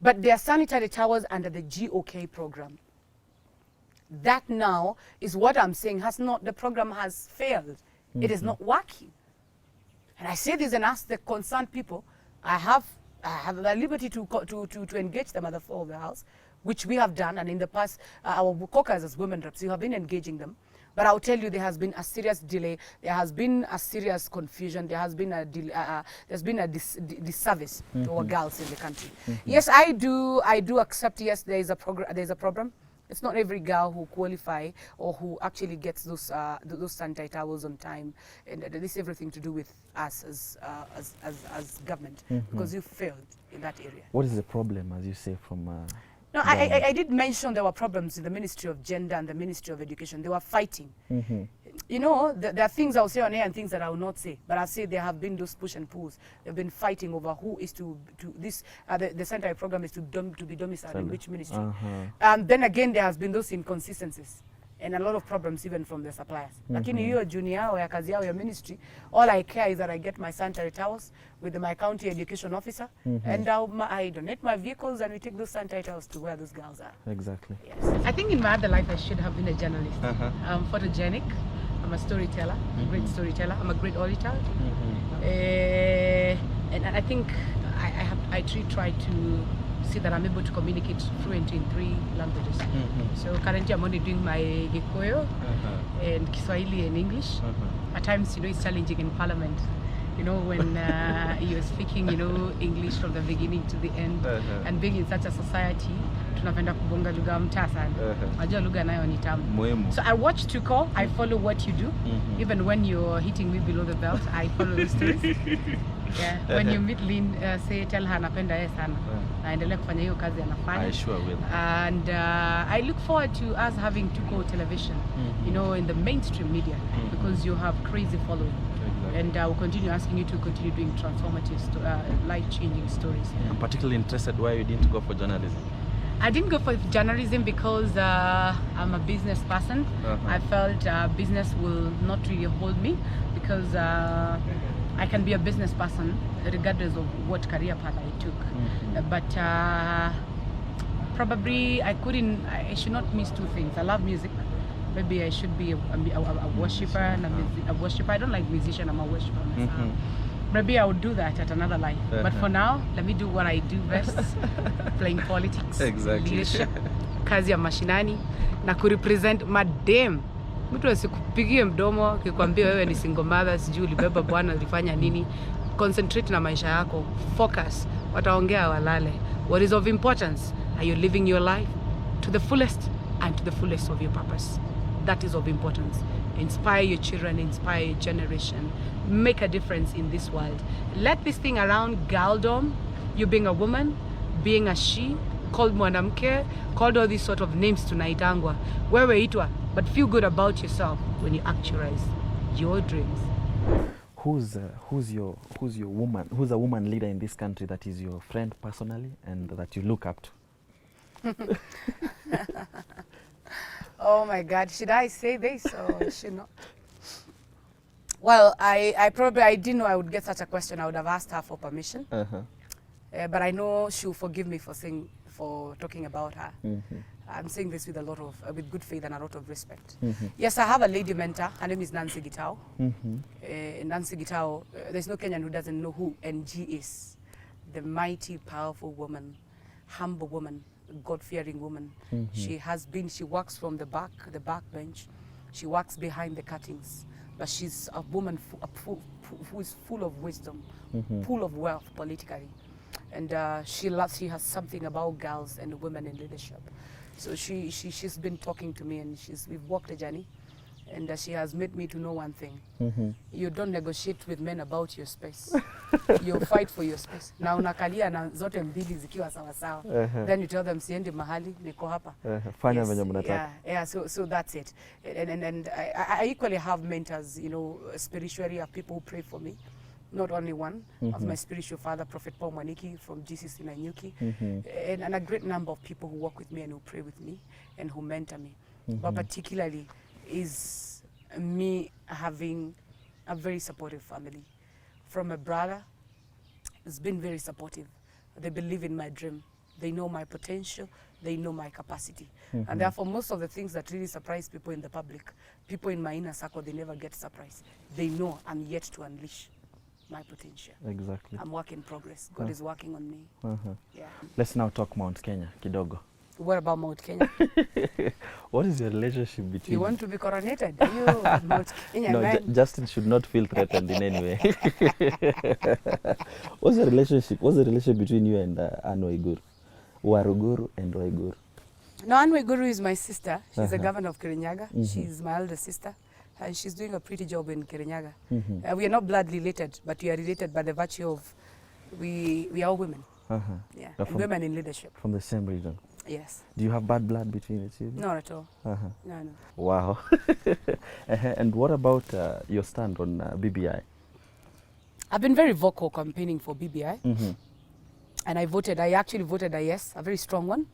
But there are sanitary towels under the GOK program. That now is what I'm saying the program has failed. It is not working. And I say this and ask the concerned people. I have the liberty to engage them at the floor of the house, which we have done. And in the past, our caucus as women reps, we have been engaging them. But I'll tell you, there has been a serious delay. There has been a serious confusion. There has been a disservice to our girls in the country. Yes, I do accept. Yes, there is a problem. It's not every girl who qualify or who actually gets those sanitary towels on time, and this is everything to do with us as government because you failed in that area. What is the problem, as you say, from? No, I did mention there were problems in the Ministry of Gender and the Ministry of Education. They were fighting. You know, there are things I'll say on air and things that I will not say. But I'll say there have been those push and pulls. They've been fighting over who is to this. The sanitary program is to be domiciled in which ministry. And then again, there has been those inconsistencies. and a lot of problems even from the suppliers. Lakini hiyo juni yao ya kazi yao ya ministry, all I care is that I get my sanitary towels with my county education officer, and I donate my vehicles and we take those sanitary towels to where those girls are. Exactly. Yes. I think in my other life I should have been a journalist. I'm photogenic. I'm a storyteller, a great storyteller. I'm a great auditor. And I think I try to see that I'm able to communicate fluent in 3 languages. So currently I'm only doing my Gikuyu and Kiswahili and English. At times, it's challenging in Parliament. When you're speaking, English from the beginning to the end. And being in such a society, tunapenda kubonga lugha mtaa sana. Najua lugha nayo ni tamu. So I watch Tuko, I follow what you do. Even when you're hitting me below the belt, I follow the stories. Yeah. When you meet Lynn, say tell her napenda yeye sana. Naendelea kufanya hiyo kazi anafanya. I sure will. And I look forward to us having Tuko television, in the mainstream media, because you have crazy following. Exactly. And I will continue asking you to continue doing transformative, life-changing stories. I'm particularly interested why you didn't go for journalism. I didn't go for journalism because I'm a business person. I felt business will not really hold me, because I can be a business person regardless of what career path I took. But probably I should not miss 2 things. I love music. Maybe I should be a worshiper and a worshiper. I don't like musician, I'm a worshiper myself. Maybe I would do that at another life. But for now, let me do what I do best. Playing politics, leadership, kazi ya mashinani, na kurepresent madem. Mtu asikupigie mdomo kikwambia wewe ni single mother, sijui ulibeba bwana ulifanya nini. Concentrate na maisha yako. Focus. Wataongea walale. What is of importance? Are you living your life to the fullest and to the fullest of your purpose? That is of importance. Inspire your children, inspire your generation. Make a difference in this world. Let this thing around girldom, you being a woman, being a she, called mwanamke, called all these sort of names tunaitangwa. Wewe itwa, but feel good about yourself when you actualize your dreams. Who's a woman leader in this country that is your friend personally and that you look up to? Oh my God, should I say this or should not? Well, I didn't know I would get such a question. I would have asked her for permission. But I know she'll forgive me for talking about her. I'm saying this with a lot of with good faith and a lot of respect. Yes, I have a lady mentor. Her name is Nancy Gitao. Nancy Gitao, there's no Kenyan who doesn't know who NG is. The mighty, powerful woman, humble woman, God-fearing woman. She works from the back bench. She works behind the curtains. But she's a woman who is full of wisdom, full of wealth politically. And she has something about girls and women in leadership. So she's been talking to me, and we've walked a journey. And she has made me to know one thing. You don't negotiate with men about your space. You fight for your space. Na unakalia na zote mbili zikiwa sawa sawa. Then you tell them siendi mahali, niko hapa. Fanya venye mnataka. Yeah, so that's it. And I equally have mentors, spiritually, people who pray for me. Not only one, of my spiritual father, Prophet Paul Mwaniki from GCC Nanyuki, and a great number of people who work with me and who pray with me and who mentor me. But particularly is me having a very supportive family. From a brother, it's been very supportive. They believe in my dream. They know my potential. They know my capacity. And therefore, most of the things that really surprise people in the public, people in my inner circle, they never get surprised. They know I'm yet to unleash my potential. Exactly. I'm work in progress. God is working on me. Yeah. Let's now talk Mount Kenya, kidogo. What about Mount Kenya? What is your relationship between... You want to be coronated? You, Mount Kenya, no, Justin should not feel threatened in any way. What's the relationship between you and Anne Waruguru and Waiguru? No, Anne Waiguru is my sister. She's the governor of Kirinyaga. She's my elder sister. And she's doing a pretty job in Kirinyaga. We are not blood related, but we are related by the virtue of we are women. Yeah, and women in leadership. From the same region? Yes. Do you have bad blood between the two? Not at all. No. Wow. And what about your stand on BBI? I've been very vocal campaigning for BBI. And I actually voted a yes, a very strong one.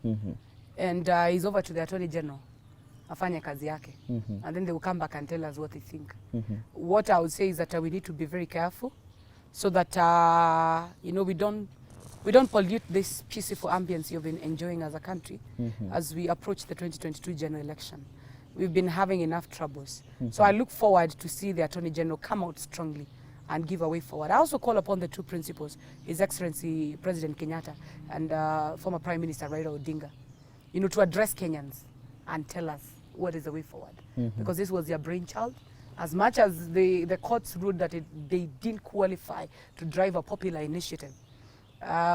And he's over to the Attorney General. afanye kazi yake. And then they will come back and tell us what they think. What I would say is that we need to be very careful so that you know, we don't pollute this peaceful ambience you've been enjoying as a country as we approach the 2022 general election. We've been having enough troubles. So I look forward to see the Attorney General come out strongly and give a way forward. I also call upon the two principals, His Excellency President Kenyatta and former Prime Minister Raila Odinga, you know, to address Kenyans and tell us what is the way forward. Because this was their brainchild. As much as the courts ruled that they didn't qualify to drive a popular initiative,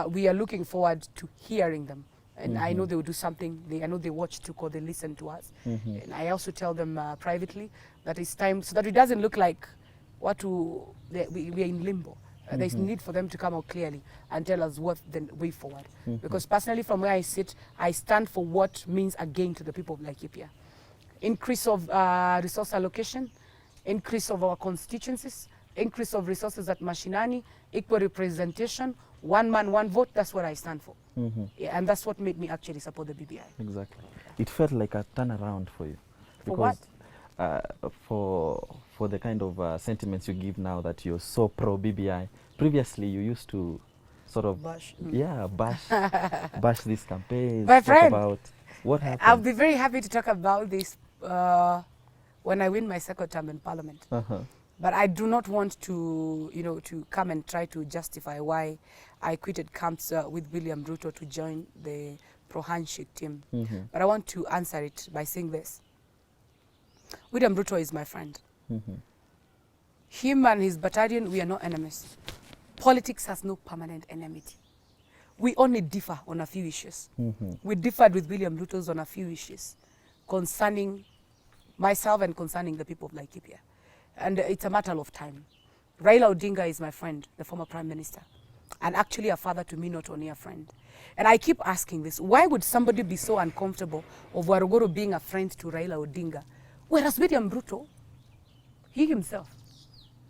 we are looking forward to hearing them. And I know they will do something. I know they watch Tuko, they listen to us. And I also tell them privately that it's time, so that it doesn't look like we are in limbo. There's need for them to come out clearly and tell us what the way forward. Because personally, from where I sit, I stand for what means a gain to the people of Laikipia. Increase of resource allocation, increase of our constituencies, increase of resources at mashinani, equal representation, one man, one vote. That's what I stand for. Yeah, and that's what made me actually support the BBI. Exactly. It felt like a turnaround for you. For what? For the kind of sentiments you give now that you're so pro-BBI. Previously, you used to sort of bash these campaigns. My friend, talk about what happened. I'll be very happy to talk about this when I win my second term in Parliament. But I do not want to, you know, to come and try to justify why I quitted camps with William Ruto to join the pro-handshake team. But I want to answer it by saying this. William Ruto is my friend. Him and his battalion, we are not enemies. Politics has no permanent enmity. We only differ on a few issues. We differed with William Ruto on a few issues concerning myself and concerning the people of Laikipia. And it's a matter of time. Raila Odinga is my friend, the former Prime Minister, and actually a father to me, not only a friend. And I keep asking this, why would somebody be so uncomfortable of Waruguru being a friend to Raila Odinga? Whereas William Ruto, he himself,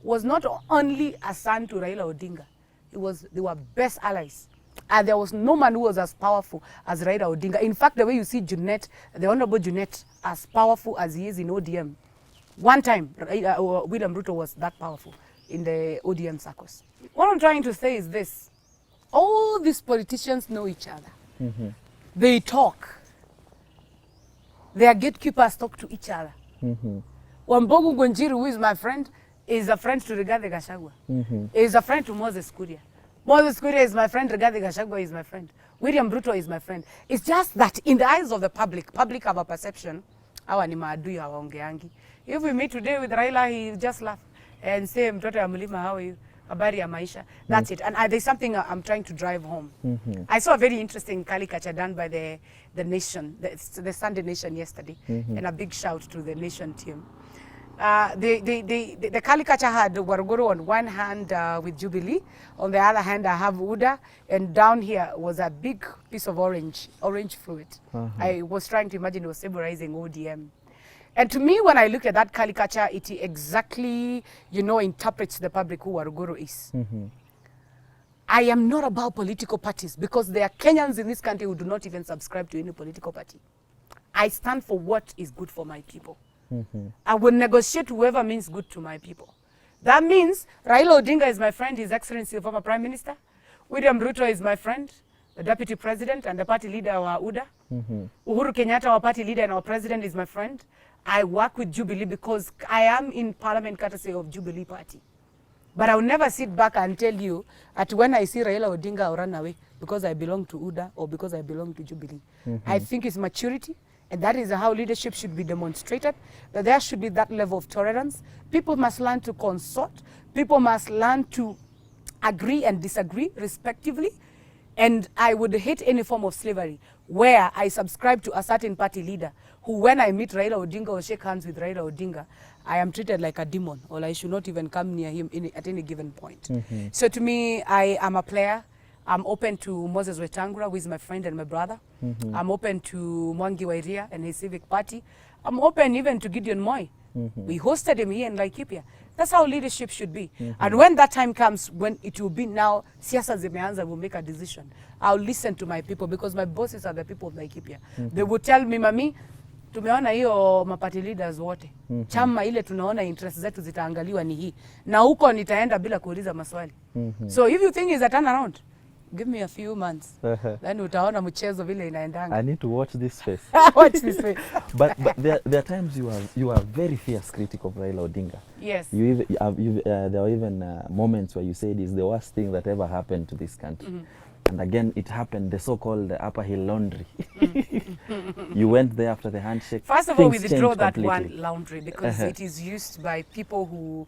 was not only a son to Raila Odinga, they were best allies. And there was no man who was as powerful as Raila Odinga. In fact, the way you see Junet, the Honourable Junet, as powerful as he is in ODM, one time, William Ruto was that powerful in the ODM circles. What I'm trying to say is this. All these politicians know each other. They talk. Their gatekeepers talk to each other. Wambogu Ngonjiru, who is my friend, is a friend to Rigathi Gachagua. Is a friend to Moses Kuria. Moses Kuria is my friend, Rigathi Gachagua is my friend. William Ruto is my friend. It's just that in the eyes of the public have a perception, hawa ni maadui hawaongeangi. If we meet today with Raila, he just laugh and say, mtoto ya mlima, how are you? Habari ya maisha. That's it. And there's something I'm trying to drive home. I saw a very interesting caricature done by the Nation, the Sunday Nation yesterday, and a big shout to the Nation team. The caricature had Waruguru on one hand with Jubilee, on the other hand I have UDA, and down here was a big piece of orange fruit. I was trying to imagine it was symbolizing ODM. And to me, when I look at that caricature, it exactly, you know, interprets the public who Waruguru is. I am not about political parties because there are Kenyans in this country who do not even subscribe to any political party. I stand for what is good for my people. I will negotiate whoever means good to my people. That means Raila Odinga is my friend, His Excellency the former Prime Minister. William Ruto is my friend, the Deputy President and the party leader of our UDA. Uhuru Kenyatta, our party leader and our president, is my friend. I work with Jubilee because I am in Parliament courtesy of Jubilee Party. But I will never sit back and tell you that when I see Raila Odinga, I'll run away because I belong to UDA or because I belong to Jubilee. I think it's maturity, and that is how leadership should be demonstrated, that there should be that level of tolerance. People must learn to consort. People must learn to agree and disagree respectively. And I would hate any form of slavery where I subscribe to a certain party leader who, when I meet Raila Odinga or shake hands with Raila Odinga, I am treated like a demon, or I should not even come near him at any given point. So to me, I am a player. I'm open to Moses Wetangula, who is my friend and my brother. I'm open to Mwangi Wairia and his civic party. I'm open even to Gideon Moi. We hosted him here in Laikipia. That's how leadership should be. And when that time comes, when it will be now, siasa zimeanza will make a decision. I'll listen to my people because my bosses are the people of Laikipia. They will tell me, Mami, tumeona hiyo mapati leaders wote. Chama ile tunaona interest zetu zitaangaliwa ni hii. Na huko nitaenda bila kuuliza maswali. So if you think is a turnaround, give me a few months. Then utaona mchezo vile inaendanga. I need to watch this space. Watch this space. But there are times you are very fierce critic of Raila Odinga. Yes. There were even moments where you said it's the worst thing that ever happened to this country. And again, it happened, the so-called Upper Hill Laundry. You went there after the handshake. First of all, we Things withdraw changed that completely. one laundry because it is used by people who,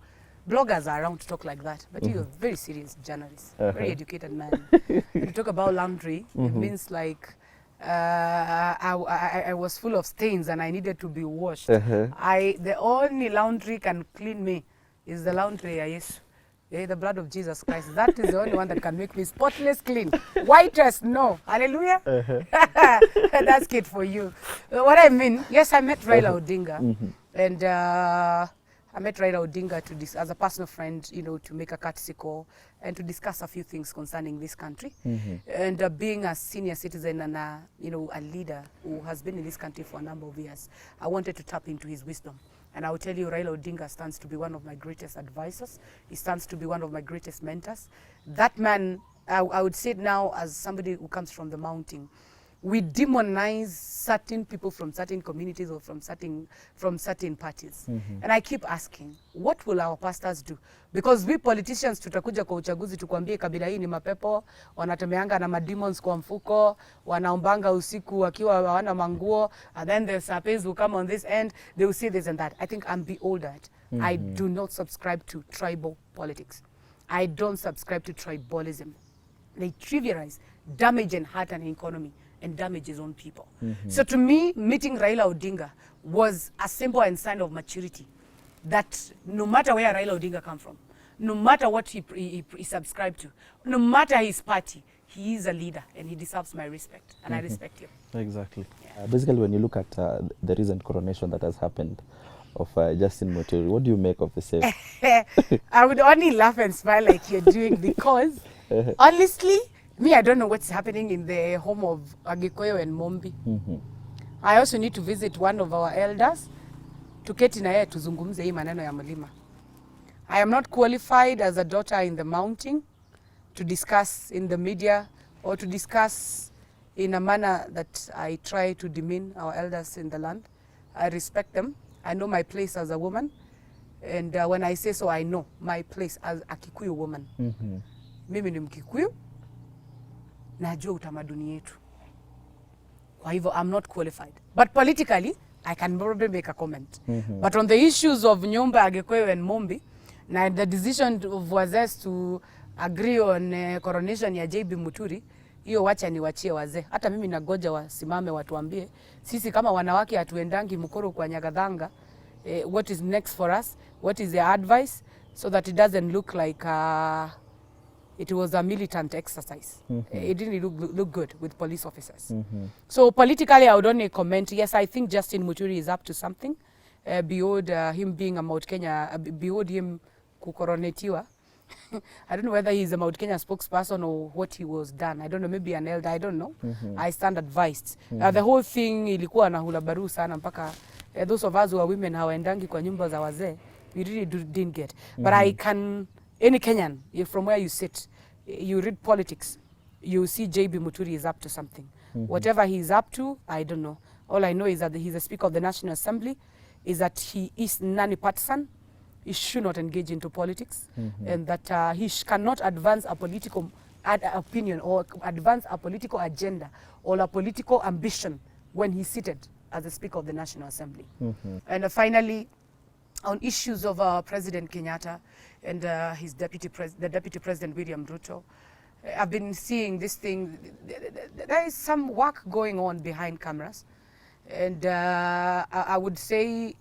bloggers are around to talk like that. But you're a very serious journalist, very educated man. When you talk about laundry, it means like I was full of stains and I needed to be washed. The only laundry can clean me is the laundry I use. The blood of Jesus Christ. That is the only one that can make me spotless clean. Whitest, no. Hallelujah. That's it for you. What I mean, yes, I met Raila Odinga. And I met Raila Odinga as a personal friend, you know, to make a courtesy call and to discuss a few things concerning this country. And being a senior citizen and you know, a leader who has been in this country for a number of years, I wanted to tap into his wisdom. And I will tell you, Raila Odinga stands to be one of my greatest advisors. He stands to be one of my greatest mentors. That man, I would say it now as somebody who comes from the mountain. We demonize certain people from certain communities or from certain parties. And I keep asking, what will our pastors do? Because we politicians tutakuja kwa uchaguzi tukwambie kabila hii ni mapepo, wanatemeanga na mademons kwa mfuko, wanaombanga usiku wakiwa hawana manguo, and then the sapiens will come on this end, they will say this and that. I think I'm beyond that. I do not subscribe to tribal politics. I don't subscribe to tribalism. They trivialize, damage and hurt an economy and damage his own people. So to me, meeting Raila Odinga was a symbol and sign of maturity. That no matter where Raila Odinga come from, no matter what he subscribed to, no matter his party, he is a leader and he deserves my respect, and I respect him. Exactly. Basically, when you look at the recent coronation that has happened of Justin Muturi, what do you make of the same? I would only laugh and smile like you're doing because honestly, me, I don't know what's happening in the home of Agikoyo and Mombi. I also need to visit one of our elders to keti na yeye tuzungumze hii maneno ya mlima. I am not qualified as a daughter in the mountain to discuss in the media or to discuss in a manner that I try to demean our elders in the land. I respect them. I know my place as a woman. And when I say so, I know my place as a Kikuyu woman. Mimi ni Mkikuyu. Najua utamaduni yetu. Kwa hivyo, I'm not qualified. But politically, I can probably make a comment. But on the issues of Nyumba, Agikoyo and Mombi, na the decision of wazee to agree on coronation ya JB Muturi, hiyo wacha niwachie wazee. Hata mimi nagoja wasimame watuambie, sisi kama wanawake hatuendangi mkoro kwa Nyagadhanga, what is next for us, what is their advice, so that it doesn't look like it was a militant exercise. It didn't look good with police officers. So politically, I would only comment, yes, I think Justin Muturi is up to something, beyond him being a Mount Kenya, beyond him kukoronetiwa. I don't know whether he's a Mount Kenya spokesperson or what he was done. I don't know, maybe an elder, I don't know. I stand advised. The whole thing ilikuwa na hulabaru sana mpaka those of us who are women hawaendangi kwa nyumba za wazee, we really didn't get. But I can, any Kenyan, from where you sit, you read politics, you see JB Muturi is up to something. Whatever he's up to, I don't know. All I know is that he's a Speaker of the National Assembly, is that he is nani-partisan, he should not engage into politics, and that he cannot advance a political opinion or advance a political agenda or a political ambition when he's seated as the Speaker of the National Assembly. And finally, on issues of President Kenyatta and the Deputy President William Ruto, I've been seeing this thing. There is some work going on behind cameras, and I would say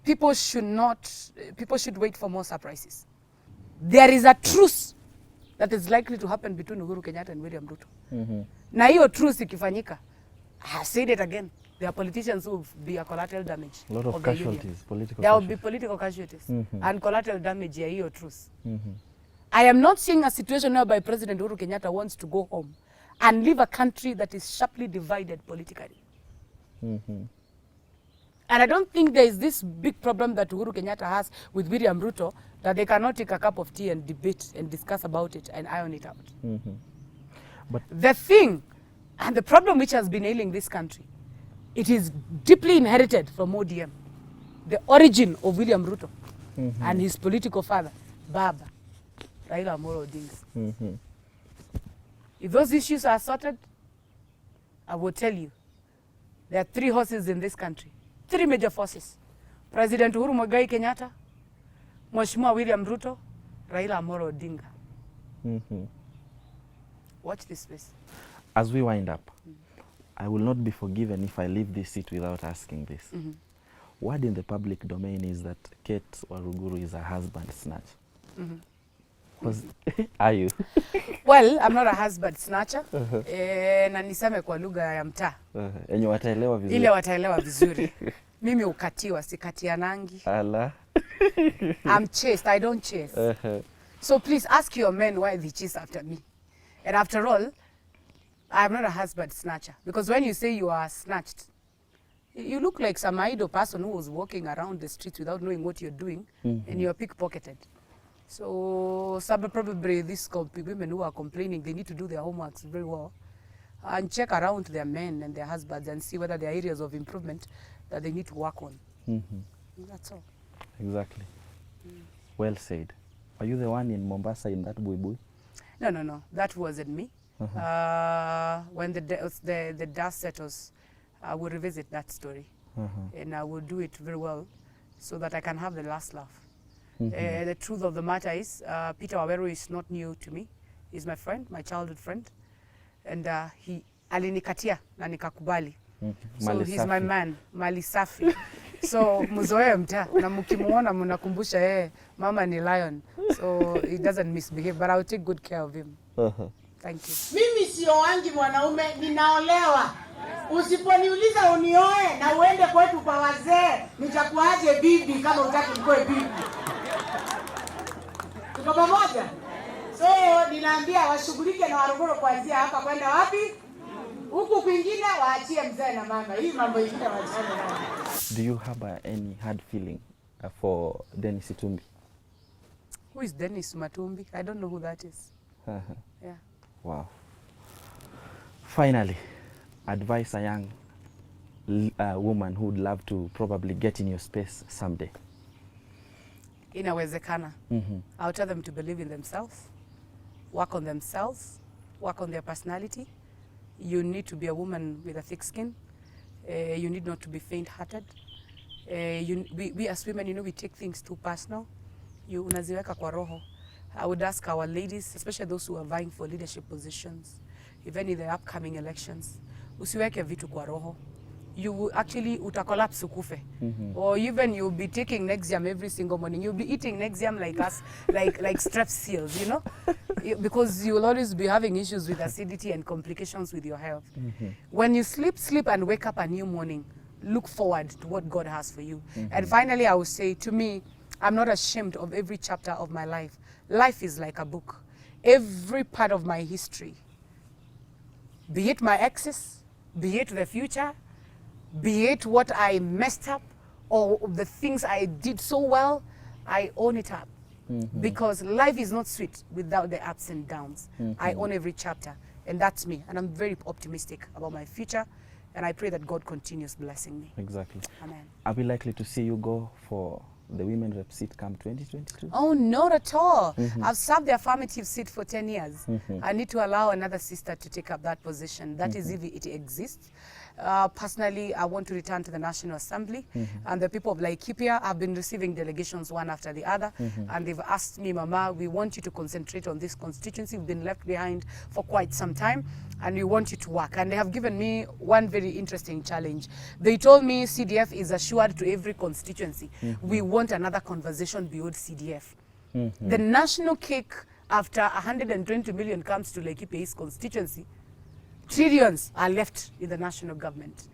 people should wait for more surprises. There is a truce that is likely to happen between Uhuru Kenyatta and William Ruto. Na hiyo truce ikifanyika, I said it again, there are politicians who will be a collateral damage. A lot of casualties, political There will be political casualties and collateral damage ya hiyo truce. I am not seeing a situation whereby President Uhuru Kenyatta wants to go home and leave a country that is sharply divided politically. And I don't think there is this big problem that Uhuru Kenyatta has with William Ruto, that they cannot take a cup of tea and debate and discuss about it and iron it out. But The thing and the problem which has been ailing this country, it is deeply inherited from ODM. The origin of William Ruto and his political father, Baba, Raila Odinga. If those issues are sorted, I will tell you, there are 3 horses in this country, 3 major forces. President Uhuru Kenyatta, Mheshimiwa William Ruto, Raila Odinga. Watch this space. As we wind up, I will not be forgiven if I leave this seat without asking this. Word in the public domain is that Cate Waruguru is a husband snatcher. Are you? Well, I'm not a husband snatcher. Na niseme kwa lugha ya mtaa. Enye wataelewa vizuri. Ile wataelewa vizuri. Mimi ukatiwa, sikatianangi. Ala. I'm chased, I don't chase. So please ask your men why they chase after me. And after all, I'm not a husband snatcher. Because when you say you are snatched, you look like some idle person who was walking around the streets without knowing what you're doing, and you're pickpocketed. So probably these women who are complaining, they need to do their homeworks very well and check around their men and their husbands and see whether there are areas of improvement that they need to work on. That's all. Exactly. Well said. Are you the one in Mombasa in that buibui? No. That wasn't me. When the dust settles, I will revisit that story. And I will do it very well so that I can have the last laugh. The truth of the matter is, Peter Waweru is not new to me. He's my friend, my childhood friend. And he alinikatia na nikakubali. So he's my man, mali safi. So muzoe mta na mkimuona mnakumbusha mama ni lion. So he doesn't misbehave, but I will take good care of him. Thank you. Mimi sio wangi mwanaume, ninaolewa. Usiponiuliza unioe na uende kwetu kwa wazee, nitakuaje bibi kama utaki mkoe bibi. Tuko pamoja? So ninaambia washughulike na Waruguru kuanzia hapa kwenda wapi? Huku kwingine waachie mzee na mama. Hii mambo ingine waachane nayo. Do you have any hard feeling for Dennis Itumbi? Who is Dennis Matumbi? I don't know who that is. Yeah. Wow. Finally, advise a young woman who would love to probably get in your space someday. Inawezekana. I'll tell them to believe in themselves, work on themselves, work on their personality. You need to be a woman with a thick skin. You need not to be faint-hearted. We as women, we take things too personal. Unaziweka kwa roho. I would ask our ladies, especially those who are vying for leadership positions, even in the upcoming elections, usiweke vitu kwa roho. You will actually utacollapse ukufe. Or even you'll be taking Nexium every single morning. You'll be eating Nexium like us, like strep seals, because you will always be having issues with acidity and complications with your health. When you sleep and wake up a new morning, look forward to what God has for you. And finally, I will say, to me, I'm not ashamed of every chapter of my life. Life is like a book. Every part of my history, be it my exes, be it the future, be it what I messed up or the things I did so well, I own it up. Because life is not sweet without the ups and downs. I own every chapter, and that's me. And I'm very optimistic about my future, and I pray that God continues blessing me. Exactly. Amen. Are we likely to see you go for the women rep seat come 2022? Oh, not at all. I've served the affirmative seat for 10 years. I need to allow another sister to take up that position. That is if it exists. Personally, I want to return to the National Assembly, and the people of Laikipia have been receiving delegations one after the other, and they've asked me, Mama, we want you to concentrate on this constituency. We've been left behind for quite some time, and we want you to work. And they have given me one very interesting challenge. They told me CDF is assured to every constituency. We want another conversation beyond CDF. The national cake, after 120 million comes to Laikipia East constituency, trillions are left in the national government.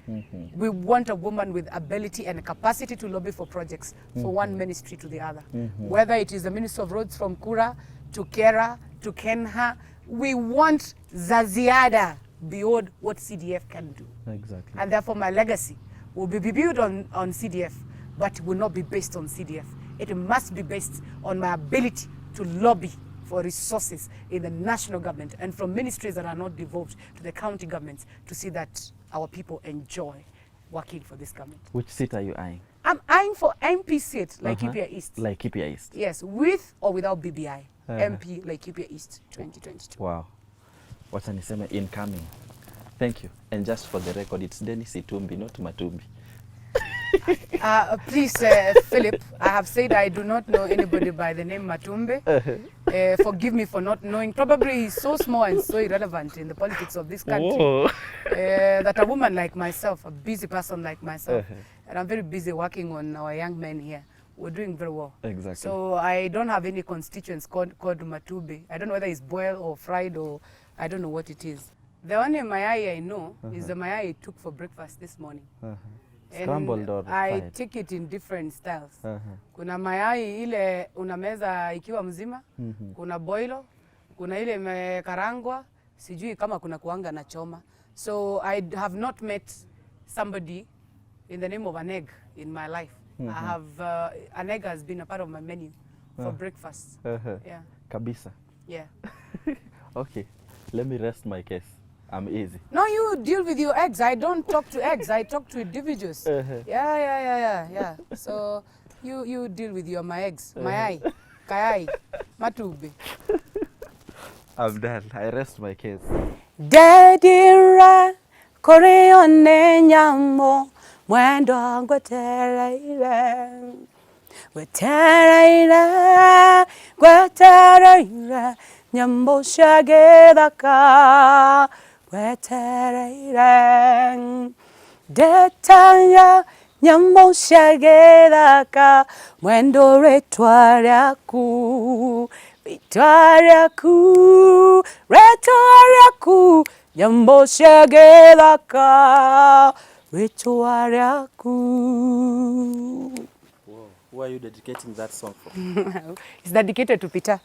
We want a woman with ability and capacity to lobby for projects for one ministry to the other. Whether it is the Minister of Roads from Kura to Kera to Kenha, we want Zaziada beyond what CDF can do. Exactly. And therefore my legacy will be built on CDF, but it will not be based on CDF. It must be based on my ability to lobby for resources in the national government and from ministries that are not devolved to the county governments to see that our people enjoy working for this government. Which seat are you eyeing? I'm eyeing for MP seat, Laikipia East. Laikipia East. Yes, with or without BBI. MP Laikipia East 2022. Wow. Wacha niseme incoming. Thank you. And just for the record, it's Dennis Itumbi, not Matumbi. Please, Philip, I have said I do not know anybody by the name Matumbe. Forgive me for not knowing. Probably he's so small and so irrelevant in the politics of this country that a woman like myself, a busy person like myself, and I'm very busy working on our young men here. We're doing very well. Exactly. So I don't have any constituents called Matube. I don't know whether it's boiled or fried or I don't know what it is. The only mayai I know is the mayai I took for breakfast this morning. Scrambled or I fried? take it in different styles. Kuna mayai ile unameza ikiwa mzima, kuna boilo, kuna ile imekarangwa, sijui kama kuna kuanga na choma. So I have not met somebody in the name of an egg in my life. I have an egg has been a part of my menu for breakfast. Yeah. Kabisa. Yeah. Okay. Let me rest my case. I'm easy. No, you deal with your eggs. I don't talk to eggs. I talk to individuals. Yeah. So you deal with your my eggs. My kayai, matubi. I'm done. I rest my case. Dedira koreone nyamo mwendo ngwetereire gwetereire nyambo shagedaka gwetereire detanya nyambo shagedaka mwendo retwa ryaku nyambo shagedaka retwa ryaku. Who are you dedicating that song for? It's dedicated to Peter.